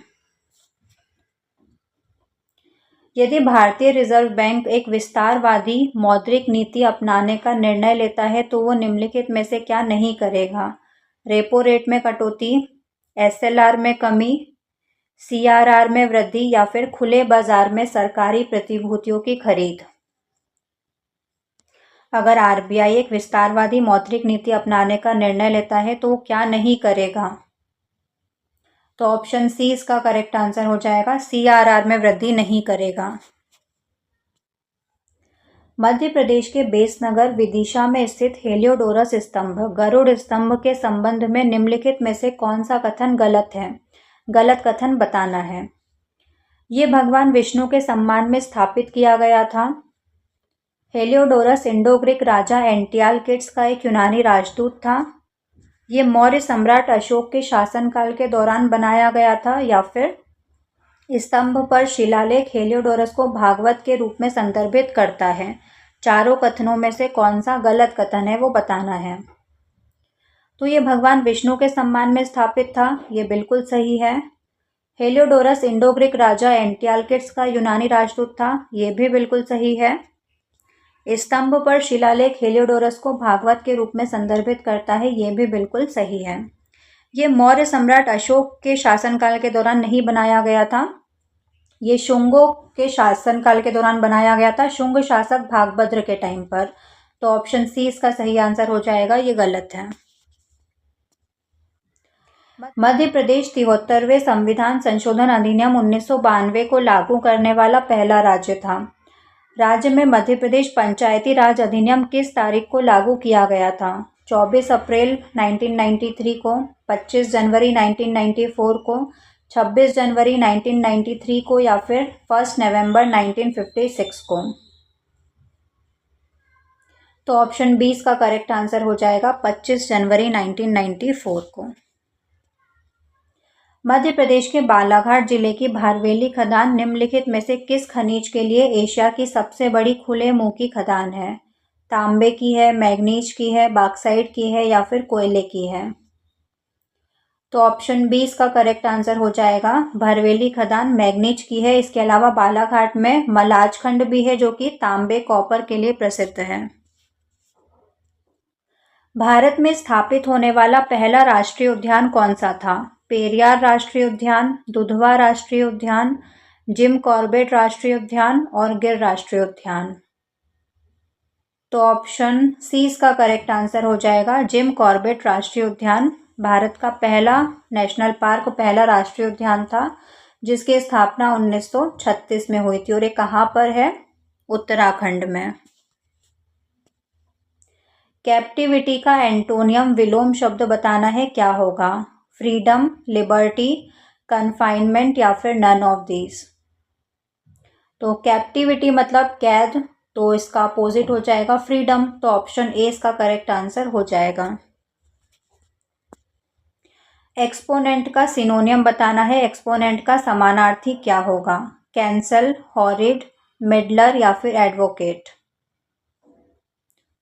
यदि भारतीय रिजर्व बैंक एक विस्तारवादी मौद्रिक नीति अपनाने का निर्णय लेता है तो वो निम्नलिखित में से क्या नहीं करेगा? रेपो रेट में कटौती, एसएलआर में कमी, सीआरआर में वृद्धि या फिर खुले बाजार में सरकारी प्रतिभूतियों की खरीद। अगर आरबीआई एक विस्तारवादी मौद्रिक नीति अपनाने का निर्णय लेता है तो वो क्या नहीं करेगा? तो ऑप्शन सी इसका करेक्ट आंसर हो जाएगा, सीआरआर में वृद्धि नहीं करेगा। मध्य प्रदेश के बेसनगर विदिशा में स्थित हेलियोडोरस स्तंभ गरुड़ स्तंभ के संबंध में निम्नलिखित में से कौन सा कथन गलत है? गलत कथन बताना है। ये भगवान विष्णु के सम्मान में स्थापित किया गया था। हेलियोडोरस इंडो ग्रीक राजा एंटियालकिड्स का एक यूनानी राजदूत था। ये मौर्य सम्राट अशोक के शासनकाल के दौरान बनाया गया था। या फिर स्तंभ पर शिलालेख हेलियोडोरस को भागवत के रूप में संदर्भित करता है। चारों कथनों में से कौन सा गलत कथन है वो बताना है। तो ये भगवान विष्णु के सम्मान में स्थापित था, ये बिल्कुल सही है। हेलियोडोरस इंडो ग्रीक राजा एंटियालकिड्स का यूनानी राजदूत था, ये भी बिल्कुल सही है। स्तंभ पर शिलालेख हेलियोडोरस को भागवत के रूप में संदर्भित करता है, ये भी बिल्कुल सही है। ये मौर्य सम्राट अशोक के शासनकाल के दौरान नहीं बनाया गया था, ये शुंगों के शासनकाल के दौरान बनाया गया था, शुंग शासक भागभद्र के टाइम पर। तो ऑप्शन सी इसका सही आंसर हो जाएगा, ये गलत है। मध्य प्रदेश 73वें संविधान संशोधन अधिनियम 1992 को लागू करने वाला पहला राज्य था। राज्य में मध्य प्रदेश पंचायती राज अधिनियम किस तारीख को लागू किया गया था? 24 अप्रैल 1993 को, 25 जनवरी 1994 को, 26 जनवरी 1993 को या फिर 1 नवंबर 1956 को। तो ऑप्शन बी इसका करेक्ट आंसर हो जाएगा, 25 जनवरी 1994 को। मध्य प्रदेश के बालाघाट जिले की भारवेली खदान निम्नलिखित में से किस खनिज के लिए एशिया की सबसे बड़ी खुले मुंह की खदान है? तांबे की है, मैग्नीज की है, बॉक्साइट की है या फिर कोयले की है? तो ऑप्शन बी इसका करेक्ट आंसर हो जाएगा, भरवेली खदान मैग्नीज की है। इसके अलावा बालाघाट में मलाज खंड भी है जो कि तांबे कॉपर के लिए प्रसिद्ध है। भारत में स्थापित होने वाला पहला राष्ट्रीय उद्यान कौन सा था? पेरियार राष्ट्रीय उद्यान, दुधवा राष्ट्रीय उद्यान, जिम कॉर्बेट राष्ट्रीय उद्यान और गिर राष्ट्रीय उद्यान। तो ऑप्शन सी इसका करेक्ट आंसर हो जाएगा, जिम कॉर्बेट राष्ट्रीय उद्यान भारत का पहला नेशनल पार्क, पहला राष्ट्रीय उद्यान था जिसकी स्थापना 1936 में हुई थी। और ये कहाँ पर है? उत्तराखंड में। कैप्टिविटी का एंटोनियम विलोम शब्द बताना है, क्या होगा? फ्रीडम, लिबर्टी, कन्फाइनमेंट या फिर नन ऑफ दीज। तो कैप्टिविटी मतलब कैद, तो इसका अपोजिट हो जाएगा फ्रीडम। तो ऑप्शन ए इसका करेक्ट आंसर हो जाएगा। एक्सपोनेंट का सिनोनियम बताना है, एक्सपोनेंट का समानार्थी क्या होगा? कैंसल, हॉरिड, मिडलर या फिर एडवोकेट।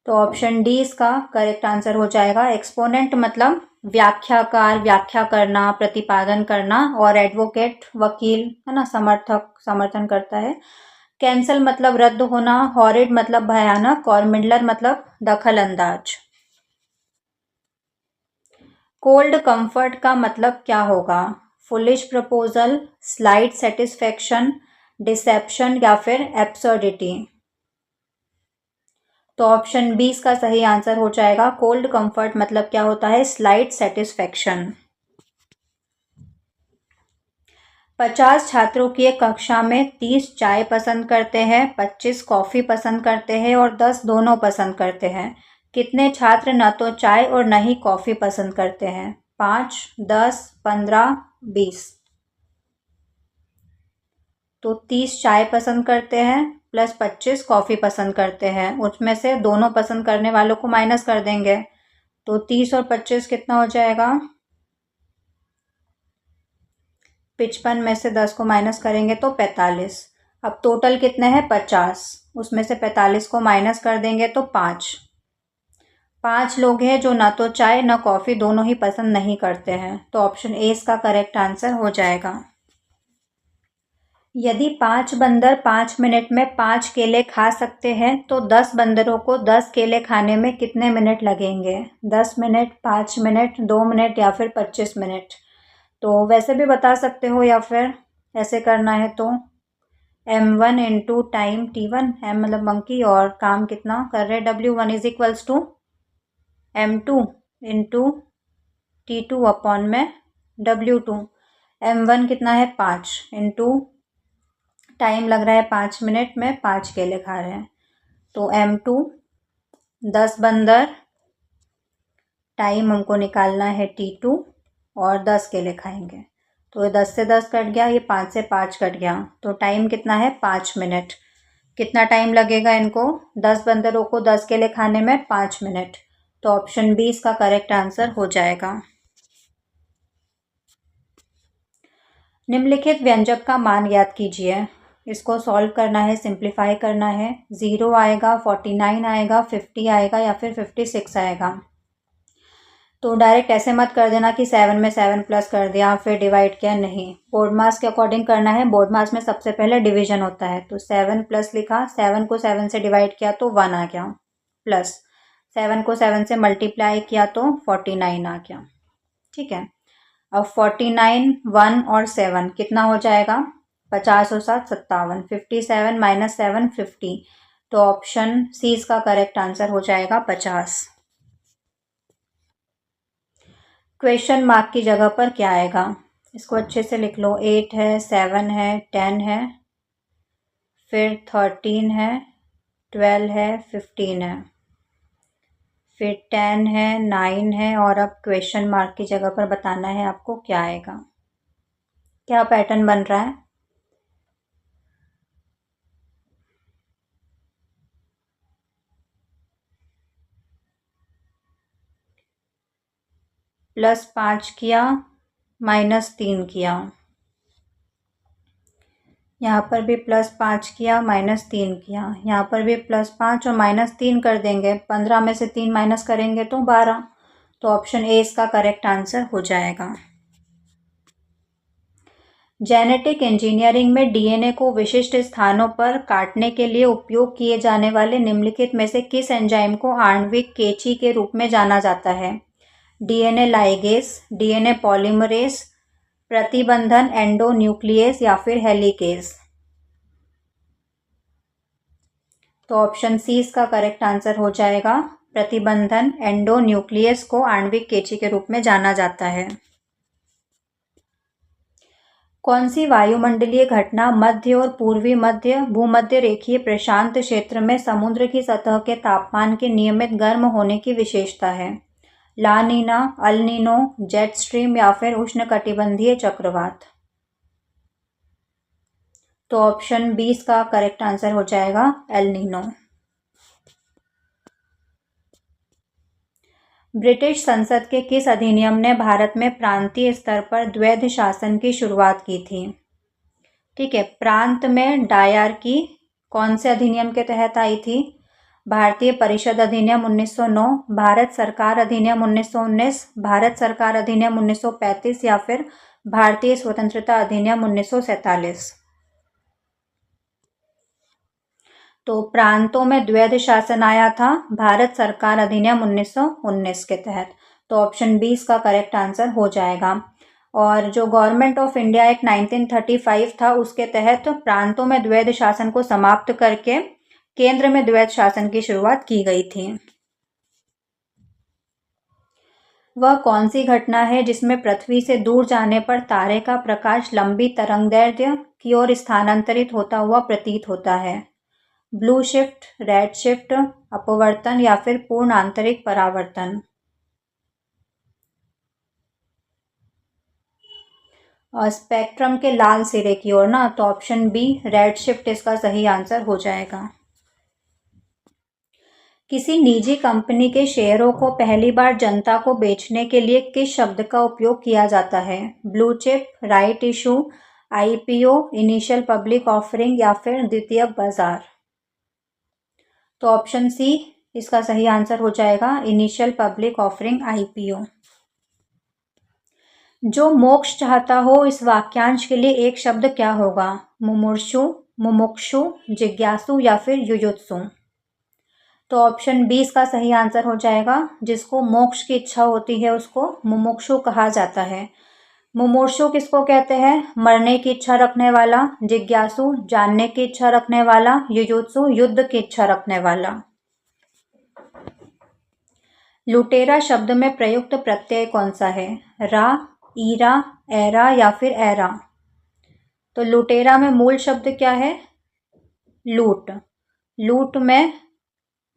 तो ऑप्शन डी इसका करेक्ट आंसर हो जाएगा। एक्सपोनेंट मतलब व्याख्याकार, व्याख्या करना, प्रतिपादन करना, और एडवोकेट वकील है ना, समर्थक, समर्थन करता है। कैंसल मतलब रद्द होना, हॉरिड मतलब भयानक, और मिडलर मतलब दखल अंदाज। कोल्ड कंफर्ट का मतलब क्या होगा? Foolish proposal, slight satisfaction, deception या फिर एब्सर्डिटी। तो ऑप्शन बी इसका सही आंसर हो जाएगा। कोल्ड कंफर्ट मतलब क्या होता है? Slight satisfaction. 50 छात्रों की एक कक्षा में 30 चाय पसंद करते हैं, 25 कॉफ़ी पसंद करते हैं और 10 दोनों पसंद करते हैं। कितने छात्र न तो चाय और न ही कॉफ़ी पसंद करते हैं? 5, 10, 15, 20। तो 30 चाय पसंद करते हैं प्लस 25 कॉफ़ी पसंद करते हैं, उसमें से दोनों पसंद करने वालों को माइनस कर देंगे। तो 30 और 25 कितना हो जाएगा? 55 में से 10 को माइनस करेंगे तो 45। अब टोटल कितने हैं? 50। उसमें से 45 को माइनस कर देंगे तो 5। 5 लोग हैं जो ना तो चाय ना कॉफ़ी दोनों ही पसंद नहीं करते हैं। तो ऑप्शन ए इसका करेक्ट आंसर हो जाएगा। यदि 5 बंदर 5 मिनट में 5 केले खा सकते हैं तो 10 बंदरों को 10 केले खाने में कितने मिनट लगेंगे? 10 मिनट, 5 मिनट, 2 मिनट या फिर 25 मिनट। तो वैसे भी बता सकते हो या फिर ऐसे करना है तो m1 into time t1, m मतलब मंकी और काम कितना कर रहे हैं w1 is equals to m2 into t2 upon में w2। m1 कितना है? 5 इंटू टाइम लग रहा है 5 मिनट में, 5 केले खा रहे हैं। तो m2 10 बंदर, टाइम हमको निकालना है t2 और 10 केले खाएंगे। तो ये 10 से 10 कट गया, ये 5 से 5 कट गया, तो टाइम कितना है? 5 मिनट। कितना टाइम लगेगा इनको? 10 बंदरों को 10 केले खाने में 5 मिनट। तो ऑप्शन बी इसका करेक्ट आंसर हो जाएगा। निम्नलिखित व्यंजक का मान ज्ञात कीजिए। इसको सॉल्व करना है, सिंप्लीफाई करना है। 0 आएगा, 49 आएगा, 50 आएगा या फिर 56 आएगा। तो डायरेक्ट ऐसे मत कर देना कि 7 में 7 प्लस कर दिया फिर डिवाइड किया, नहीं। बोर्ड मास के अकॉर्डिंग करना है। बोर्ड मास में सबसे पहले डिवीजन होता है, तो 7 प्लस लिखा, 7 को 7 से डिवाइड किया तो 1 आ गया, प्लस 7 को 7 से मल्टीप्लाई किया तो 49 आ गया। ठीक है। अब 49, 1 और 7 कितना हो जाएगा? 50 और 7 57, 57 माइनस 7 50। तो ऑप्शन सी इसका करेक्ट आंसर हो जाएगा 50। क्वेश्चन मार्क की जगह पर क्या आएगा? इसको अच्छे से लिख लो। 8 है, 7 है, 10 है, फिर 13 है, 12 है, 15 है, फिर 10 है, 9 है, और अब क्वेश्चन मार्क की जगह पर बताना है आपको क्या आएगा। क्या पैटर्न बन रहा है? +5 किया, -3 किया, यहाँ पर भी +5 किया, -3 किया, यहाँ पर भी +5 और -3 कर देंगे। 15 में से 3 माइनस करेंगे तो 12। तो ऑप्शन ए इसका करेक्ट आंसर हो जाएगा। जेनेटिक इंजीनियरिंग में डीएनए को विशिष्ट स्थानों पर काटने के लिए उपयोग किए जाने वाले निम्नलिखित में से किस एंजाइम को आणविक कैंची के रूप में जाना जाता है? डीएनए लाइगेज, डीएनए पॉलीमरेज, प्रतिबंधन एंडोन्यूक्लियस या फिर हेलिकेज। तो ऑप्शन सी इसका करेक्ट आंसर हो जाएगा। प्रतिबंधन एंडोन्यूक्लियस को आणविक कैंची के रूप में जाना जाता है। कौन सी वायुमंडलीय घटना मध्य और पूर्वी मध्य भूमध्य रेखीय प्रशांत क्षेत्र में समुद्र की सतह के तापमान के नियमित गर्म होने की विशेषता है? La Nina, El Nino, jet stream या फिर उष्णकटिबंधीय चक्रवात। तो ऑप्शन 20 का करेक्ट आंसर हो जाएगा एल नीनो। ब्रिटिश संसद के किस अधिनियम ने भारत में प्रांतीय स्तर पर द्वैध शासन की शुरुआत की थी? ठीक है, प्रांत में डायरकी कौन से अधिनियम के तहत आई थी? भारतीय परिषद अधिनियम 1909, भारत सरकार अधिनियम 1919, भारत सरकार अधिनियम 1935 या फिर भारतीय स्वतंत्रता अधिनियम 1947। तो प्रांतों में द्वैध शासन आया था भारत सरकार अधिनियम 1919 के तहत। तो ऑप्शन 20 का करेक्ट आंसर हो जाएगा। और जो गवर्नमेंट ऑफ इंडिया एक्ट 1935 था उसके तहत प्रांतों में द्वैध शासन को समाप्त करके केंद्र में द्वैध शासन की शुरुआत की गई थी। वह कौन सी घटना है जिसमें पृथ्वी से दूर जाने पर तारे का प्रकाश लंबी तरंगदैर्ध्य की ओर स्थानांतरित होता हुआ प्रतीत होता है? ब्लू शिफ्ट, रेड शिफ्ट, अपवर्तन या फिर पूर्ण आंतरिक परावर्तन? स्पेक्ट्रम के लाल सिरे की ओर ना, तो ऑप्शन बी रेड शिफ्ट इसका सही आंसर हो जाएगा। किसी निजी कंपनी के शेयरों को पहली बार जनता को बेचने के लिए किस शब्द का उपयोग किया जाता है? Blue chip, right issue, IPO, initial public offering या फिर द्वितीयक बाजार? तो ऑप्शन सी इसका सही आंसर हो जाएगा, इनिशियल पब्लिक ऑफरिंग, आईपीओ। जो मोक्ष चाहता हो इस वाक्यांश के लिए एक शब्द क्या होगा? मुमुक्षु, मुमुक्षु, जिज्ञासु या फिर युयुत्सु? तो ऑप्शन बी इसका सही आंसर हो जाएगा। जिसको मोक्ष की इच्छा होती है उसको मुमुक्षु कहा जाता है। मुमुक्षु किसको कहते हैं? मरने की इच्छा रखने वाला, जिज्ञासु जानने की इच्छा रखने वाला, युयुत्सु युद्ध की इच्छा रखने वाला। लुटेरा शब्द में प्रयुक्त प्रत्यय कौन सा है? रा, ईरा, एरा या फिर एरा? तो लुटेरा में मूल शब्द क्या है? लूट। लूट में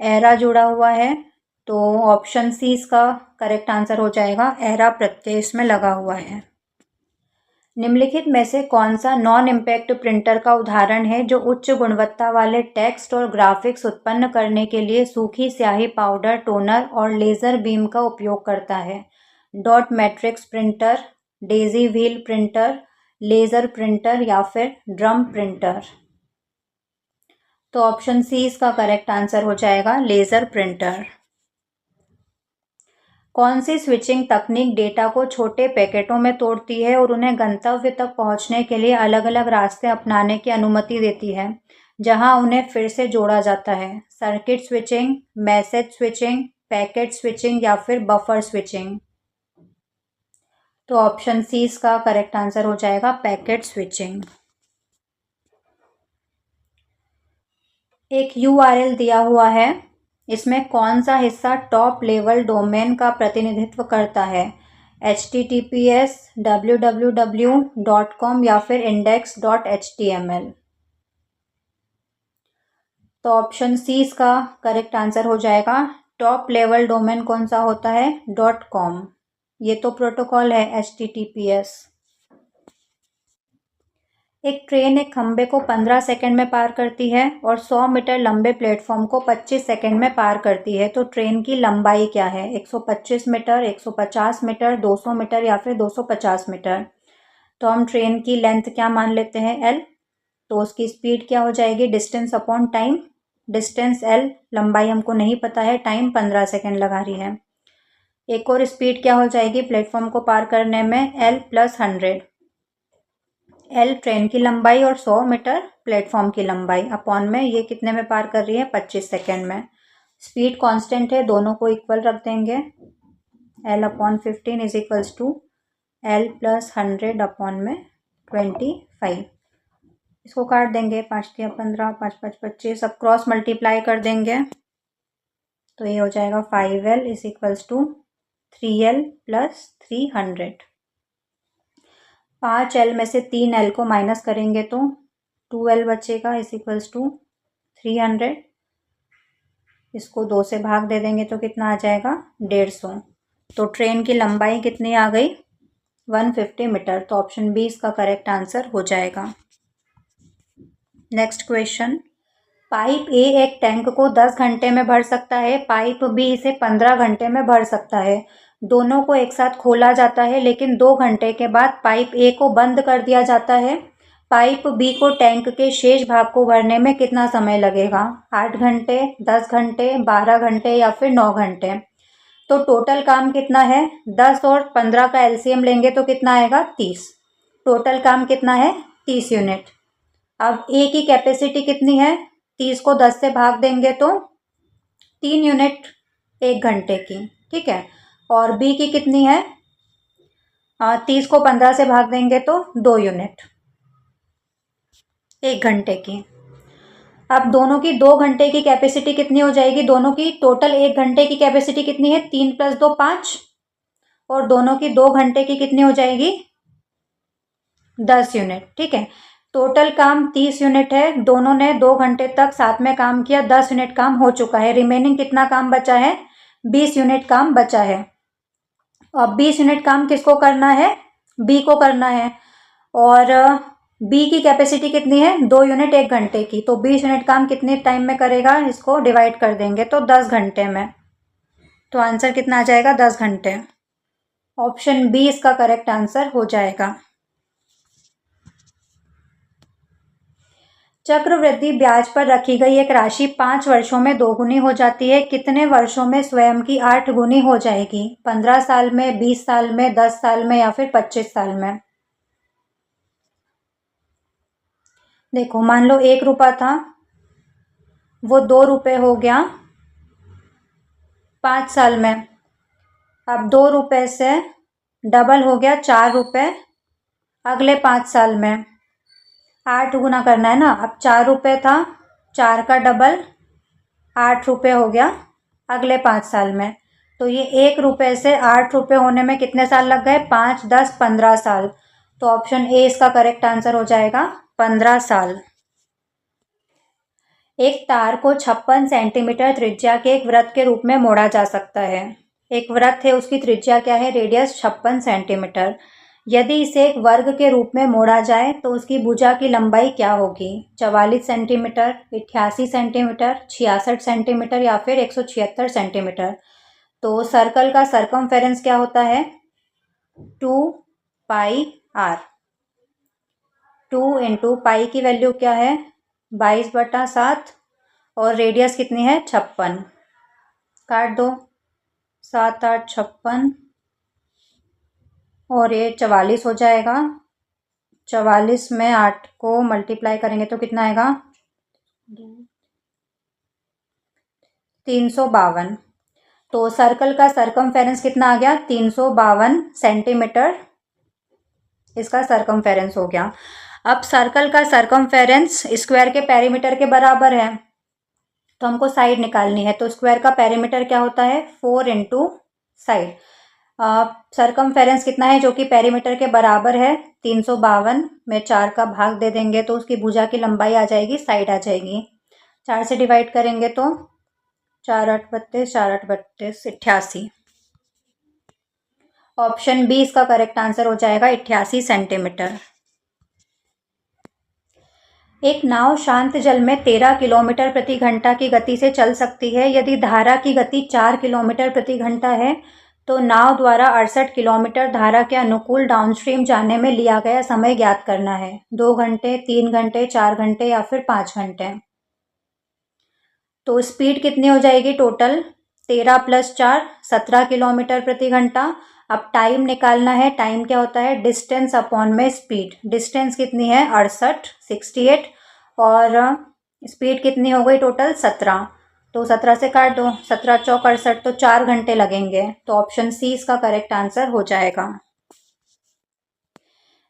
एरा जुड़ा हुआ है, तो ऑप्शन सी इसका करेक्ट आंसर हो जाएगा, एरा प्रत्यय इसमें लगा हुआ है। निम्नलिखित में से कौन सा नॉन इम्पैक्ट प्रिंटर का उदाहरण है जो उच्च गुणवत्ता वाले टेक्स्ट और ग्राफिक्स उत्पन्न करने के लिए सूखी स्याही पाउडर, टोनर और लेजर बीम का उपयोग करता है? Dot matrix printer, daisy wheel printer, laser printer या फिर ड्रम प्रिंटर? तो ऑप्शन सी इसका करेक्ट आंसर हो जाएगा, लेजर प्रिंटर। कौन सी स्विचिंग तकनीक डेटा को छोटे पैकेटों में तोड़ती है और उन्हें गंतव्य तक पहुंचने के लिए अलग अलग रास्ते अपनाने की अनुमति देती है, जहां उन्हें फिर से जोड़ा जाता है? Circuit switching, message switching, packet switching या फिर बफर स्विचिंग? तो ऑप्शन सी इसका करेक्ट आंसर हो जाएगा, पैकेट स्विचिंग। एक URL दिया हुआ है, इसमें कौन सा हिस्सा टॉप लेवल डोमेन का प्रतिनिधित्व करता है? https, www.com या फिर index.html? तो ऑप्शन सी इसका करेक्ट आंसर हो जाएगा। टॉप लेवल डोमेन कौन सा होता है? .com। ये तो प्रोटोकॉल है https। एक ट्रेन एक खंबे को 15 सेकंड में पार करती है और 100 मीटर लंबे प्लेटफॉर्म को 25 सेकंड में पार करती है, तो ट्रेन की लंबाई क्या है? 125 मीटर, 150 मीटर, 200 मीटर या फिर 250 मीटर? तो हम ट्रेन की लेंथ क्या मान लेते हैं? L। तो उसकी स्पीड क्या हो जाएगी? Distance upon time. Distance L, लंबाई हमको नहीं पता है, टाइम 15 सेकेंड लगा रही है। एक और स्पीड क्या हो जाएगी प्लेटफॉर्म को पार करने में? L + 100। L ट्रेन की लंबाई और 100 मीटर प्लेटफॉर्म की लंबाई अपॉन में ये कितने में पार कर रही है? 25 सेकेंड में। स्पीड कांस्टेंट है, दोनों को इक्वल रख देंगे। L/15 = L + 100 अपॉन में 25। इसको काट देंगे, 5 × 15, 5 × 5 = 25। अब क्रॉस मल्टीप्लाई कर देंगे तो ये हो जाएगा 5L = 3L + 300। 5L में से 3L को माइनस करेंगे तो 2L बचेगा = 300। इसको 2 से भाग दे देंगे तो कितना आ जाएगा? 150। तो ट्रेन की लंबाई कितनी आ गई? 150 मीटर। तो ऑप्शन बी इसका करेक्ट आंसर हो जाएगा। नेक्स्ट क्वेश्चन, पाइप ए एक टैंक को 10 घंटे में भर सकता है, पाइप बी इसे 15 घंटे में भर सकता है। दोनों को एक साथ खोला जाता है, लेकिन 2 घंटे के बाद पाइप ए को बंद कर दिया जाता है। पाइप बी को टैंक के शेष भाग को भरने में कितना समय लगेगा? 8 घंटे, 10 घंटे, 12 घंटे या फिर 9 घंटे। तो टोटल काम कितना है? 10 और 15 का एलसीएम लेंगे तो कितना आएगा? 30। टोटल काम कितना है? 30 यूनिट। अब ए की कैपेसिटी कितनी है? 30 को 10 से भाग देंगे तो 3 यूनिट 1 घंटे की, ठीक है। और बी की कितनी है? 30 को 15 से भाग देंगे तो 2 यूनिट 1 घंटे की। अब दोनों की 2 घंटे की कैपेसिटी कितनी हो जाएगी? दोनों की टोटल 1 घंटे की कैपेसिटी कितनी है? 3 + 2 5। और दोनों की 2 घंटे की कितनी हो जाएगी? 10 यूनिट, ठीक है। टोटल काम 30 यूनिट है। दोनों ने 2 घंटे तक साथ में काम किया, 10 यूनिट काम हो चुका है। रिमेनिंग कितना काम बचा है? 20 यूनिट काम बचा है। अब 20 यूनिट काम किसको करना है? बी को करना है। और बी की कैपेसिटी कितनी है? 2 यूनिट 1 घंटे की। तो 20 यूनिट काम कितने टाइम में करेगा? इसको डिवाइड कर देंगे तो 10 घंटे में। तो आंसर कितना आ जाएगा? 10 घंटे। ऑप्शन बी इसका करेक्ट आंसर हो जाएगा। चक्रवृद्धि ब्याज पर रखी गई एक राशि 5 वर्षों में 2 गुनी हो जाती है, कितने वर्षों में स्वयं की 8 गुनी हो जाएगी? 15 साल में, 20 साल में, 10 साल में या फिर 25 साल में? देखो, मान लो 1 रुपया था, वो 2 रुपये हो गया 5 साल में। अब 2 रुपये से डबल हो गया 4 रुपये अगले 5 साल में। 8 गुना करना है ना। अब 4 रुपये था, 4 का डबल 8 रुपये हो गया अगले 5 साल में। तो ये 1 रुपये से 8 रुपये होने में कितने साल लग गए? 5, 10, 15 साल। तो ऑप्शन ए इसका करेक्ट आंसर हो जाएगा 15 साल। एक तार को 56 सेंटीमीटर त्रिज्या के एक वृत्त के रूप में मोड़ा जा सकता है। एक वृत्त है, उसकी त्रिज्या क्या है? Radius 56 centimetre. यदि इसे एक वर्ग के रूप में मोड़ा जाए तो उसकी भुजा की लंबाई क्या होगी? 44 सेंटीमीटर, 88 सेंटीमीटर, 66 सेंटीमीटर या फिर 176 सेंटीमीटर। तो सर्कल का सरकमफेरेंस क्या होता है? 2πr। 2 इंटू पाई की वैल्यू क्या है? 22/7। और रेडियस कितनी है? 56। काट दो, 7, 8, 56 और ये 44 हो जाएगा। 44 में 8 को मल्टीप्लाई करेंगे तो कितना आएगा? 352। तो सर्कल का सरकमफेरेंस कितना आ गया? 352 सेंटीमीटर इसका सरकमफेरेंस हो गया। अब सर्कल का सरकमफेरेंस स्क्वायर के पेरीमीटर के बराबर है, तो हमको साइड निकालनी है। तो स्क्वायर का पेरीमीटर क्या होता है? 4 इंटू साइड। सरकमफेरेंस कितना है जो कि पेरीमीटर के बराबर है? 352 में 4 का भाग दे देंगे तो उसकी भुजा की लंबाई आ जाएगी, साइड आ जाएगी। 4 से डिवाइड करेंगे तो 4, 8, 32, 4, 8, 32, 88। ऑप्शन बी इसका करेक्ट आंसर हो जाएगा 88 सेंटीमीटर। एक नाव शांत जल में 13 किलोमीटर प्रति घंटा की गति से चल सकती है। यदि धारा की गति 4 किलोमीटर प्रति घंटा है तो नाव द्वारा 68 किलोमीटर धारा के अनुकूल डाउनस्ट्रीम जाने में लिया गया समय ज्ञात करना है। 2 घंटे, 3 घंटे, 4 घंटे या फिर 5 घंटे। तो स्पीड कितनी हो जाएगी टोटल? 13 + 4 17 किलोमीटर प्रति घंटा। अब टाइम निकालना है। टाइम क्या होता है? डिस्टेंस अपॉन में स्पीड। डिस्टेंस कितनी है? 68 और स्पीड कितनी हो गई टोटल? 17। तो 17 से काट दो, 17 चौक 68, तो 4 घंटे लगेंगे। तो ऑप्शन सी इसका करेक्ट आंसर हो जाएगा।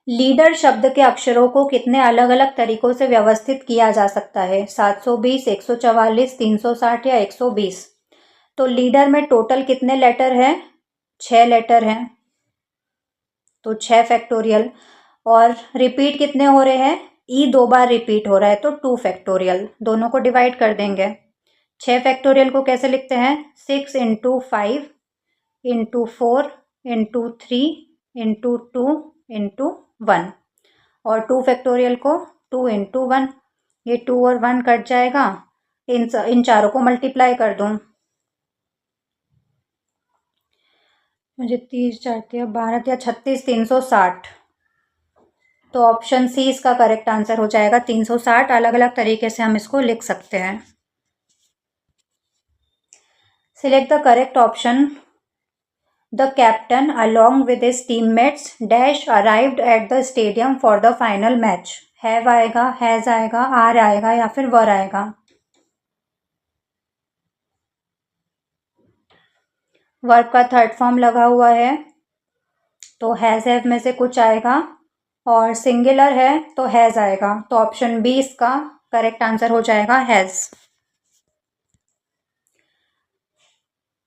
लीडर शब्द के अक्षरों को कितने अलग अलग तरीकों से व्यवस्थित किया जा सकता है? 720, 144, 360 या 120। तो लीडर में टोटल कितने लेटर हैं? 6 लेटर हैं, तो 6 फैक्टोरियल। और रिपीट कितने हो रहे हैं? ई 2 बार रिपीट हो रहा है तो 2 फैक्टोरियल। दोनों को डिवाइड कर देंगे। 6 फैक्टोरियल को कैसे लिखते हैं? 6 into 5 into 4 into 3 into 2 into 1। और 2 फैक्टोरियल को 2 इंटू 1। ये 2 और 1 कट जाएगा इन चारों को मल्टीप्लाई कर दूं। मुझे 30 4 12 या 36 360। तो ऑप्शन सी इसका करेक्ट आंसर हो जाएगा 360। अलग अलग तरीके से हम इसको लिख सकते हैं। Select the correct option. The captain along with his teammates dash arrived at the stadium for the final match। Have आएगा, हैज आएगा, आर आएगा या फिर वर आएगा। वर्ब का थर्ड फॉर्म लगा हुआ है तो हैज हैव में से कुछ आएगा, और सिंगुलर है तो हैज आएगा। तो ऑप्शन बी इसका करेक्ट आंसर हो जाएगा, हैज।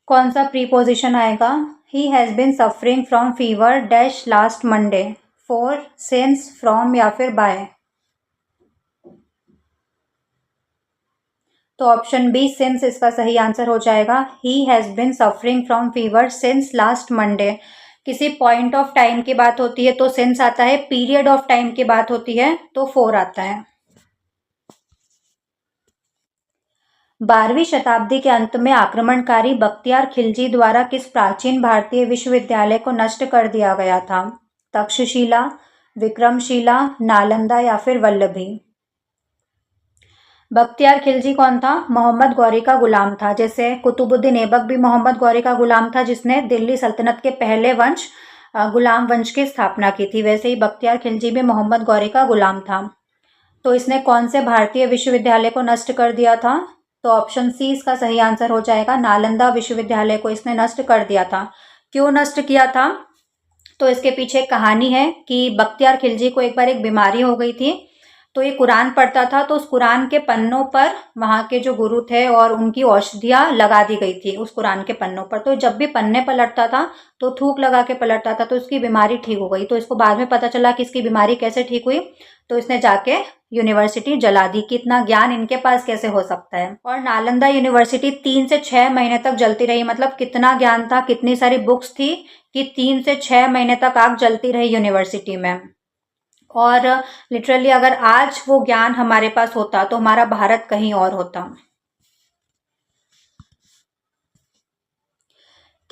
कौन सा प्रीपोजिशन आएगा? He has been suffering from fever dash last Monday. For, since, from या फिर बाय। तो ऑप्शन बी सिंस इसका सही आंसर हो जाएगा। He has been suffering from fever since last Monday. किसी पॉइंट ऑफ टाइम की बात होती है तो सिंस आता है, पीरियड ऑफ टाइम की बात होती है तो फॉर आता है। 12वीं शताब्दी के अंत में आक्रमणकारी बख्तियार खिलजी द्वारा किस प्राचीन भारतीय विश्वविद्यालय को नष्ट कर दिया गया था? तक्षशिला, विक्रमशिला, नालंदा या फिर वल्लभी। बख्तियार खिलजी कौन था? मोहम्मद गौरी का गुलाम था। जैसे कुतुबुद्दीन ऐबक भी मोहम्मद गौरी का गुलाम था, जिसने दिल्ली सल्तनत के पहले वंश गुलाम वंश की स्थापना की थी। वैसे ही बख्तियार खिलजी भी मोहम्मद गौरी का गुलाम था। तो इसने कौन से भारतीय विश्वविद्यालय को नष्ट कर दिया था? तो ऑप्शन सी इसका सही आंसर हो जाएगा। नालंदा विश्वविद्यालय को इसने नष्ट कर दिया था। क्यों नष्ट किया था? तो इसके पीछे एक कहानी है कि बख्तियार खिलजी को एक बार एक बीमारी हो गई थी, तो ये कुरान पढ़ता था, तो उस कुरान के पन्नों पर वहाँ के जो गुरु थे और उनकी औषधियाँ लगा दी गई थी उस कुरान के पन्नों पर। तो जब भी पन्ने पलटता था तो थूक लगा के पलटता था, तो उसकी बीमारी ठीक हो गई। तो इसको बाद में पता चला कि इसकी बीमारी कैसे ठीक हुई, तो इसने जाके यूनिवर्सिटी जला दी कि इतना ज्ञान इनके पास कैसे हो सकता है। और नालंदा यूनिवर्सिटी 3 से 6 महीने तक जलती रही। मतलब कितना ज्ञान था, कितनी सारी बुक्स थी कि 3 से 6 महीने तक आग जलती रही यूनिवर्सिटी में। और लिटरली अगर आज वो ज्ञान हमारे पास होता तो हमारा भारत कहीं और होता।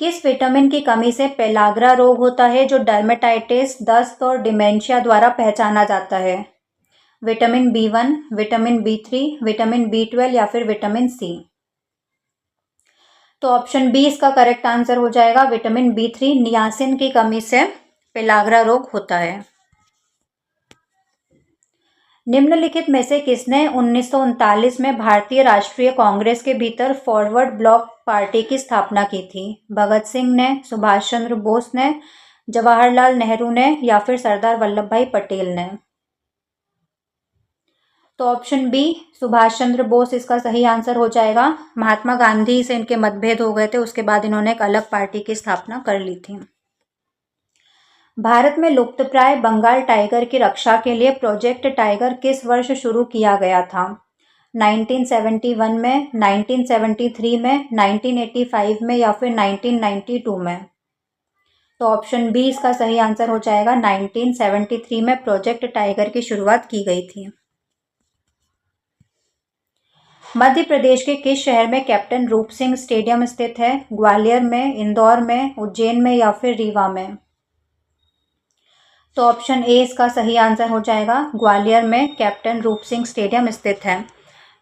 किस विटामिन की कमी से पेलाग्रा रोग होता है, जो डर्मेटाइटिस, दस्त और डिमेंशिया द्वारा पहचाना जाता है? Vitamin B1, vitamin B3, vitamin B12 या फिर विटामिन सी। तो ऑप्शन बी इसका करेक्ट आंसर हो जाएगा, विटामिन B3। नियासिन की कमी से पेलाग्रा रोग होता है। निम्नलिखित में से किसने 1939 में भारतीय राष्ट्रीय कांग्रेस के भीतर फॉरवर्ड ब्लॉक पार्टी की स्थापना की थी? भगत सिंह ने, सुभाष चंद्र बोस ने, जवाहरलाल नेहरू ने या फिर सरदार वल्लभ भाई पटेल ने? तो ऑप्शन बी सुभाष चंद्र बोस इसका सही आंसर हो जाएगा। महात्मा गांधी से इनके मतभेद हो गए थे, उसके बाद इन्होंने एक अलग पार्टी की स्थापना कर ली थी। भारत में लुप्तप्राय बंगाल टाइगर की रक्षा के लिए प्रोजेक्ट टाइगर किस वर्ष शुरू किया गया था? 1971 में, 1973 में, 1985 में या फिर 1992 में? तो ऑप्शन बी इसका सही आंसर हो जाएगा। 1973 में प्रोजेक्ट टाइगर की शुरुआत की गई थी। मध्य प्रदेश के किस शहर में कैप्टन रूप सिंह स्टेडियम स्थित है? ग्वालियर में, इंदौर में, उज्जैन में या फिर रीवा में? तो ऑप्शन ए इसका सही आंसर हो जाएगा। ग्वालियर में कैप्टन रूप सिंह स्टेडियम स्थित है।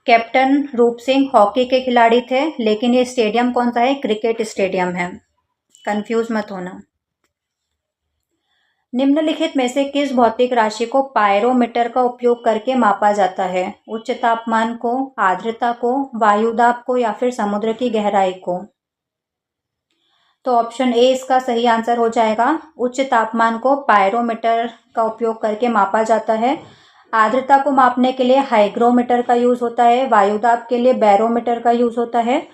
कैप्टन रूप सिंह हॉकी के खिलाड़ी थे, लेकिन ये स्टेडियम कौन सा है? क्रिकेट स्टेडियम है, कंफ्यूज मत होना। निम्नलिखित में से किस भौतिक राशि को पायरोमीटर का उपयोग करके मापा जाता है? उच्च तापमान को, आर्द्रता को, वायुदाब को या फिर समुद्र की गहराई को? तो ऑप्शन ए इसका सही आंसर हो जाएगा। उच्च तापमान को पायरोमीटर का उपयोग करके मापा जाता है। आर्द्रता को मापने के लिए हाइग्रोमीटर का यूज होता है, वायुदाब के लिए बैरोमीटर का यूज होता है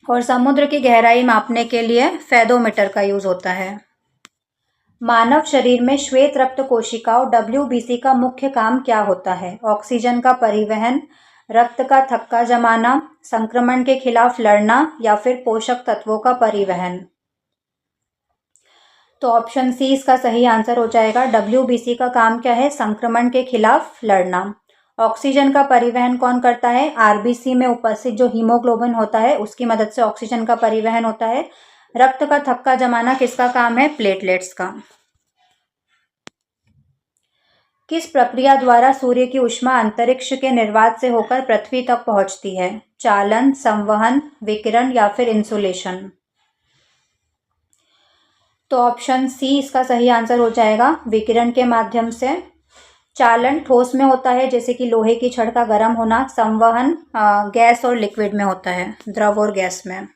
और समुद्र की गहराई मापने के लिए फेदोमीटर का यूज होता है। मानव शरीर में श्वेत रक्त कोशिकाओं WBC का मुख्य काम क्या होता है? ऑक्सीजन का परिवहन, रक्त का थक्का जमाना, संक्रमण के खिलाफ लड़ना या फिर पोषक तत्वों का परिवहन? तो ऑप्शन सी इसका सही आंसर हो जाएगा। WBC का काम क्या है? संक्रमण के खिलाफ लड़ना। ऑक्सीजन का परिवहन कौन करता है? आरबीसी में उपस्थित जो हीमोग्लोबिन होता है उसकी मदद से ऑक्सीजन का परिवहन होता है। रक्त का थक्का जमाना किसका काम है? प्लेटलेट्स का। किस प्रक्रिया द्वारा सूर्य की ऊष्मा अंतरिक्ष के निर्वात से होकर पृथ्वी तक पहुंचती है? चालन, संवहन, विकिरण या फिर इंसुलेशन? तो ऑप्शन सी इसका सही आंसर हो जाएगा, विकिरण के माध्यम से। चालन ठोस में होता है, जैसे कि लोहे की छड़ का गर्म होना। संवहन गैस और लिक्विड में होता है, द्रव और गैस में।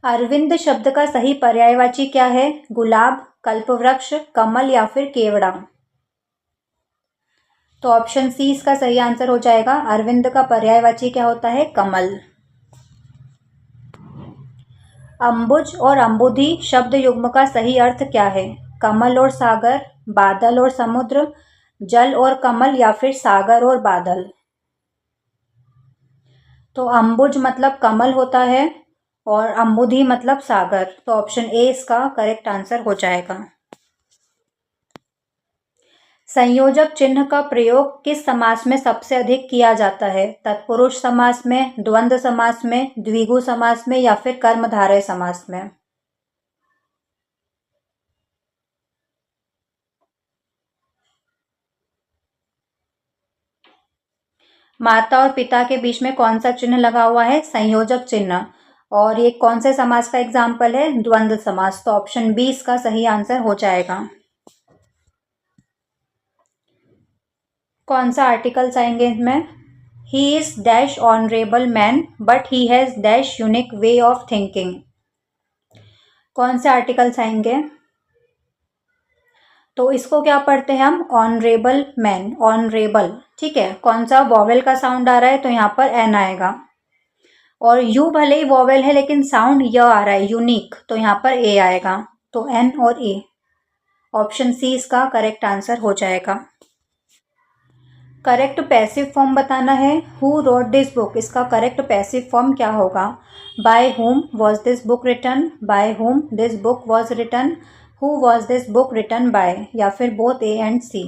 अरविंद शब्द का सही पर्यायवाची क्या है? गुलाब, कल्पवृक्ष, कमल या फिर केवड़ा? तो ऑप्शन सी इसका सही आंसर हो जाएगा। अरविंद का पर्यायवाची क्या होता है? कमल। अंबुज और अंबुधि शब्द युग्म का सही अर्थ क्या है? कमल और सागर, बादल और समुद्र, जल और कमल या फिर सागर और बादल? तो अंबुज मतलब कमल होता है और अंबुधि मतलब सागर। तो ऑप्शन ए इसका करेक्ट आंसर हो जाएगा। संयोजक चिन्ह का प्रयोग किस समास में सबसे अधिक किया जाता है? तत्पुरुष समास में, द्वंद्व समास में, द्विगु समास में या फिर कर्मधारय समास में? माता और पिता के बीच में कौन सा चिन्ह लगा हुआ है? संयोजक चिन्ह। और ये कौन से समास का एग्जाम्पल है? द्वंद्व समास। तो ऑप्शन बी इसका सही आंसर हो जाएगा। कौन सा आर्टिकल्स आएंगे इसमें? He is dash honourable man but he has dash unique way of thinking. कौन से आर्टिकल्स आएंगे? तो इसको क्या पढ़ते हैं हम? Honourable man, honourable. ठीक है, कौन सा वॉवेल का साउंड आ रहा है? तो यहाँ पर एन आएगा। और यू भले ही वॉवेल है लेकिन साउंड य आ रहा है, यूनिक, तो यहाँ पर ए आएगा। तो एन और ए। ऑप्शन सी इसका करेक्ट आंसर हो जाएगा। करेक्ट पैसिव फॉर्म बताना है। हु रोट दिस बुक, इसका करेक्ट पैसिव फॉर्म क्या होगा? By whom was this book written, by whom this book was written, who was this book written by, या फिर बोथ ए एंड सी?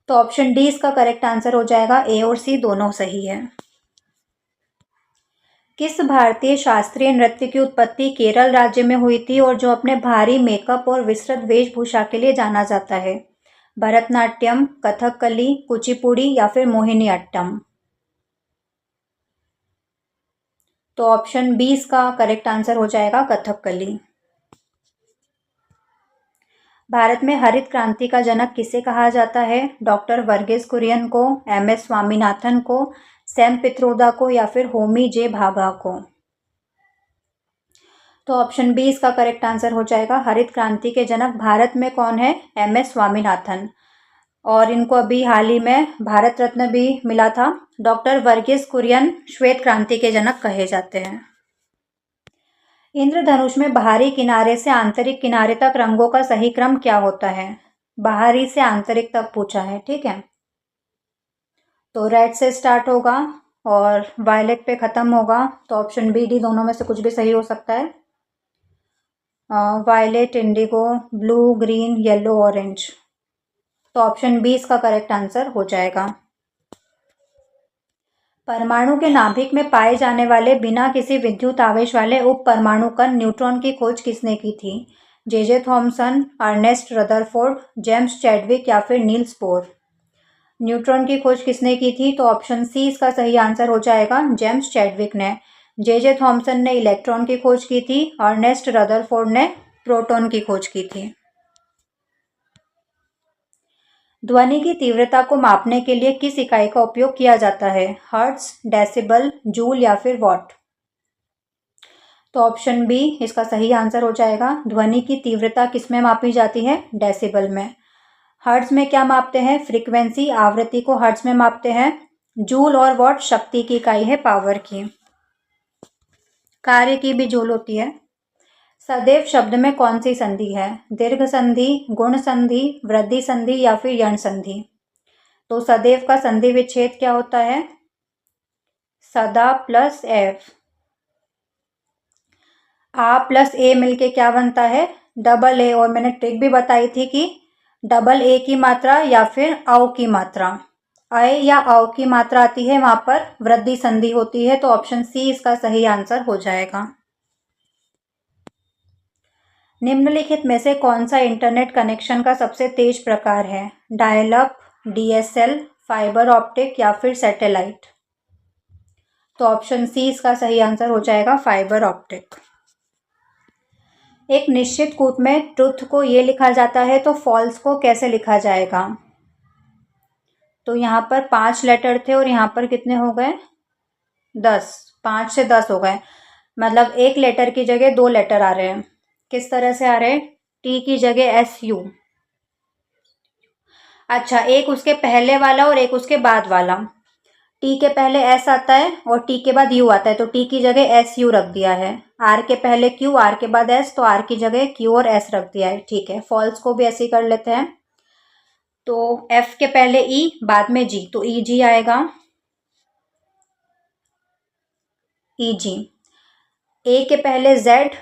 तो option D इसका correct answer हो जाएगा। ए और सी दोनों सही है। किस भारतीय शास्त्रीय नृत्य की उत्पत्ति केरल राज्य में हुई थी और जो अपने भारी मेकअप और विस्तृत वेशभूषा के लिए जाना जाता है? भरतनाट्यम, कथकली, कुचिपुड़ी या फिर मोहिनीअट्टम? तो ऑप्शन बी इसका करेक्ट आंसर हो जाएगा, कथकली। भारत में हरित क्रांति का जनक किसे कहा जाता है? डॉक्टर वर्गीस कुरियन को, एम एस स्वामीनाथन को, सैम पित्रोदा को या फिर होमी जे भाभा को? तो ऑप्शन बी इसका करेक्ट आंसर हो जाएगा। हरित क्रांति के जनक भारत में कौन है? M S Swaminathan. और इनको अभी हाल ही में भारत रत्न भी मिला था। डॉक्टर वर्गीस कुरियन श्वेत क्रांति के जनक कहे जाते हैं। इंद्रधनुष में बाहरी किनारे से आंतरिक किनारे तक रंगों का सही क्रम क्या होता है? बाहरी से आंतरिक तक पूछा है, ठीक है। तो रेड से स्टार्ट होगा और वायलेट पे खत्म होगा। तो ऑप्शन बी डी दोनों में से कुछ भी सही हो सकता है। Violet, indigo, blue, green, yellow, orange. तो ऑप्शन बी इसका करेक्ट आंसर हो जाएगा। परमाणु के नाभिक में पाए जाने वाले बिना किसी विद्युत आवेश वाले उप परमाणु कण न्यूट्रॉन की खोज किसने की थी? J Thomson, Ernest Rutherford, James Chadwick या फिर नील्स बोर? न्यूट्रॉन की खोज किसने की थी? तो ऑप्शन सी इसका सही आंसर हो जाएगा, जेम्स चैडविक ने। जे थॉमसन ने इलेक्ट्रॉन की खोज की थी, अर्नेस्ट रदरफोर्ड ने प्रोटॉन की खोज की थी। ध्वनि की तीव्रता को मापने के लिए किस इकाई का उपयोग किया जाता है? हर्ट्ज, डेसिबल, जूल या फिर वॉट? तो ऑप्शन बी इसका सही आंसर हो जाएगा। ध्वनि की तीव्रता किस में मापी जाती है? डेसिबल में। हर्ट्ज में क्या मापते हैं? फ्रीक्वेंसी, आवृत्ति को हर्ट्ज में मापते हैं। जूल और वॉट शक्ति की इकाई है, पावर की। कार्य की भी जूल होती है। सदैव शब्द में कौन सी संधि है? दीर्घ संधि, गुण संधि, वृद्धि संधि या फिर यण संधि? तो सदैव का संधि विच्छेद क्या होता है? सदा प्लस एफ। आ प्लस ए मिलके क्या बनता है? Double A. और मैंने ट्रिक भी बताई थी कि डबल ए की मात्रा या फिर औ की मात्रा। अय या अव की मात्रा आती है वहाँ पर वृद्धि संधि होती है, तो ऑप्शन सी इसका सही आंसर हो जाएगा। निम्नलिखित में से कौन सा इंटरनेट कनेक्शन का सबसे तेज प्रकार है? Dial up, DSL, fibre optic या फिर सैटेलाइट? तो ऑप्शन सी इसका सही आंसर हो जाएगा, फाइबर ऑप्टिक। एक निश्चित कूट में ट्रुथ को ये लिखा जाता है तो फॉल्स को कैसे लिखा जाएगा? तो यहाँ पर 5 लेटर थे और यहाँ पर कितने हो गए? 10। 5 से 10 हो गए, मतलब एक लेटर की जगह 2 लेटर आ रहे हैं। किस तरह से आ रहे हैं? टी की जगह एस यू। अच्छा, एक उसके पहले वाला और एक उसके बाद वाला। टी के पहले एस आता है और टी के बाद यू आता है, तो टी की जगह एस यू रख दिया है। आर के पहले क्यू, आर के बाद एस, तो आर की जगह क्यू और एस रख दिया है। ठीक है, फॉल्स को भी ऐसे ही कर लेते हैं। तो एफ के पहले ई, बाद में जी, तो ई जी आएगा, ई जी। ए के पहले जेड,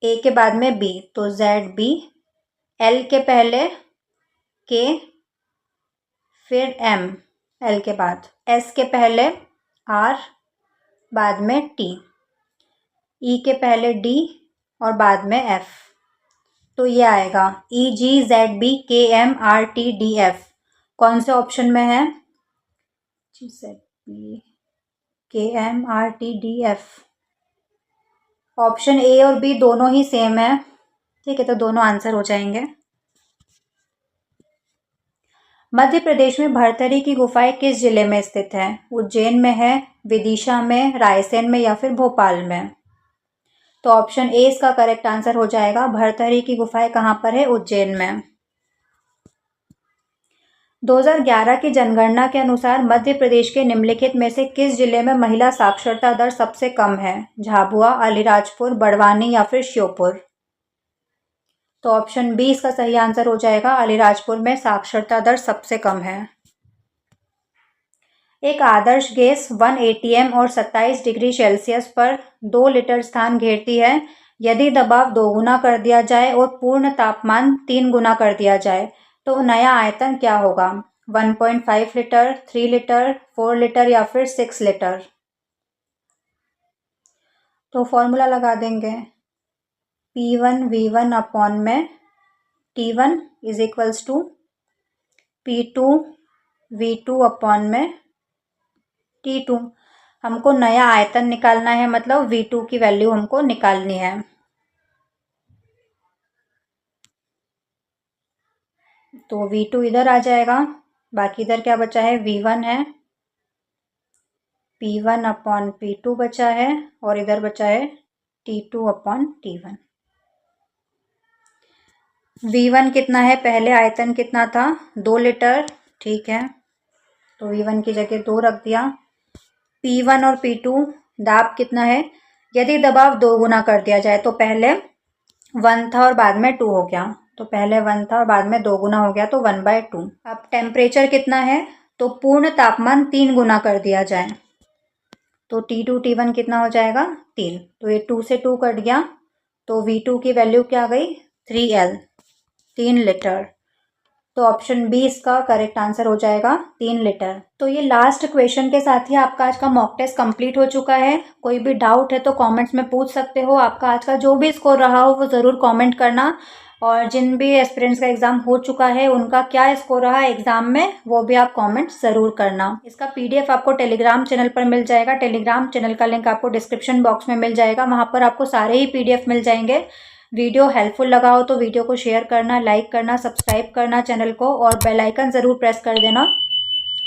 ए के बाद में बी, तो जेड बी। एल के पहले के, फिर एम, एल के बाद। एस के पहले आर, बाद में टी। ई के पहले डी और बाद में एफ, तो ये आएगा E G Z B K M R T D F. कौन से ऑप्शन में है? G Z B K M R T D F. Option A और बी दोनों ही सेम है। ठीक है, तो दोनों आंसर हो जाएंगे। मध्य प्रदेश में भरथरी की गुफाएं किस जिले में स्थित है? उज्जैन में है, विदिशा में, रायसेन में या फिर भोपाल में? तो ऑप्शन ए इसका करेक्ट आंसर हो जाएगा। भरथरी की गुफाएं कहाँ पर है? उज्जैन में। 2011 की जनगणना के अनुसार मध्य प्रदेश के निम्नलिखित में से किस जिले में महिला साक्षरता दर सबसे कम है? झाबुआ, अलीराजपुर, बड़वानी या फिर श्योपुर? तो ऑप्शन बी इसका सही आंसर हो जाएगा, अलीराजपुर में साक्षरता दर सबसे कम है। एक आदर्श गैस 1 एटीएम और 27 डिग्री सेल्सियस पर 2 लीटर स्थान घेरती है। यदि दबाव 2 गुना कर दिया जाए और पूर्ण तापमान 3 गुना कर दिया जाए तो नया आयतन क्या होगा? 1.5 लीटर, 3 लीटर, 4 लीटर या फिर 6 लीटर? तो फॉर्मूला लगा देंगे, P1V1 अपॉन में T1 is equals to P2V2 upon में T2। हमको नया आयतन निकालना है, मतलब V2 की वैल्यू हमको निकालनी है। तो V2 इधर आ जाएगा, बाकी इधर क्या बचा है? V1 है, P1 अपॉन P2 बचा है और इधर बचा है T2 अपॉन T1। V1 कितना है? पहले आयतन कितना था? 2 लीटर। ठीक है, तो V1 की जगह 2 रख दिया। P1 और P2 दाब कितना है? यदि दबाव 2 गुना कर दिया जाए तो पहले 1 था और बाद में 2 हो गया, तो पहले 1 था और बाद में 2 गुना हो गया, तो 1/2। अब टेम्परेचर कितना है? तो पूर्ण तापमान 3 गुना कर दिया जाए तो T2 T1 कितना हो जाएगा? 3। तो ये 2 से 2 कट गया, तो V2 की वैल्यू क्या आ गई? 3L, 3 litre. तो ऑप्शन बी इसका करेक्ट आंसर हो जाएगा, 3 लीटर। तो ये लास्ट क्वेश्चन के साथ ही आपका आज का मॉक टेस्ट कंप्लीट हो चुका है। कोई भी डाउट है तो कमेंट्स में पूछ सकते हो। आपका आज का जो भी स्कोर रहा हो वो ज़रूर कमेंट करना, और जिन भी एस्पिरेंट्स का एग्जाम हो चुका है उनका क्या स्कोर रहा एग्जाम में वो भी आप कमेंट ज़रूर करना। इसका PDF आपको टेलीग्राम चैनल पर मिल जाएगा। टेलीग्राम चैनल का लिंक आपको डिस्क्रिप्शन बॉक्स में मिल जाएगा, वहाँ पर आपको सारे ही PDF मिल जाएंगे। वीडियो हेल्पफुल लगा हो तो वीडियो को शेयर करना, लाइक करना, सब्सक्राइब करना चैनल को, और बेल आइकन ज़रूर प्रेस कर देना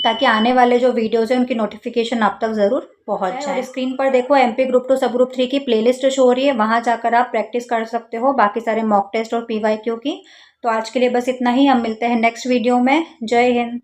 ताकि आने वाले जो वीडियोज़ हैं उनकी नोटिफिकेशन आप तक ज़रूर पहुंच जाए। और स्क्रीन पर देखो MP ग्रुप 2 सब ग्रुप 3 की प्लेलिस्ट शो हो रही है, वहां जाकर आप प्रैक्टिस कर सकते हो बाकी सारे मॉक टेस्ट और PYQ की। तो आज के लिए बस इतना ही, हम मिलते हैं नेक्स्ट वीडियो में। जय हिंद।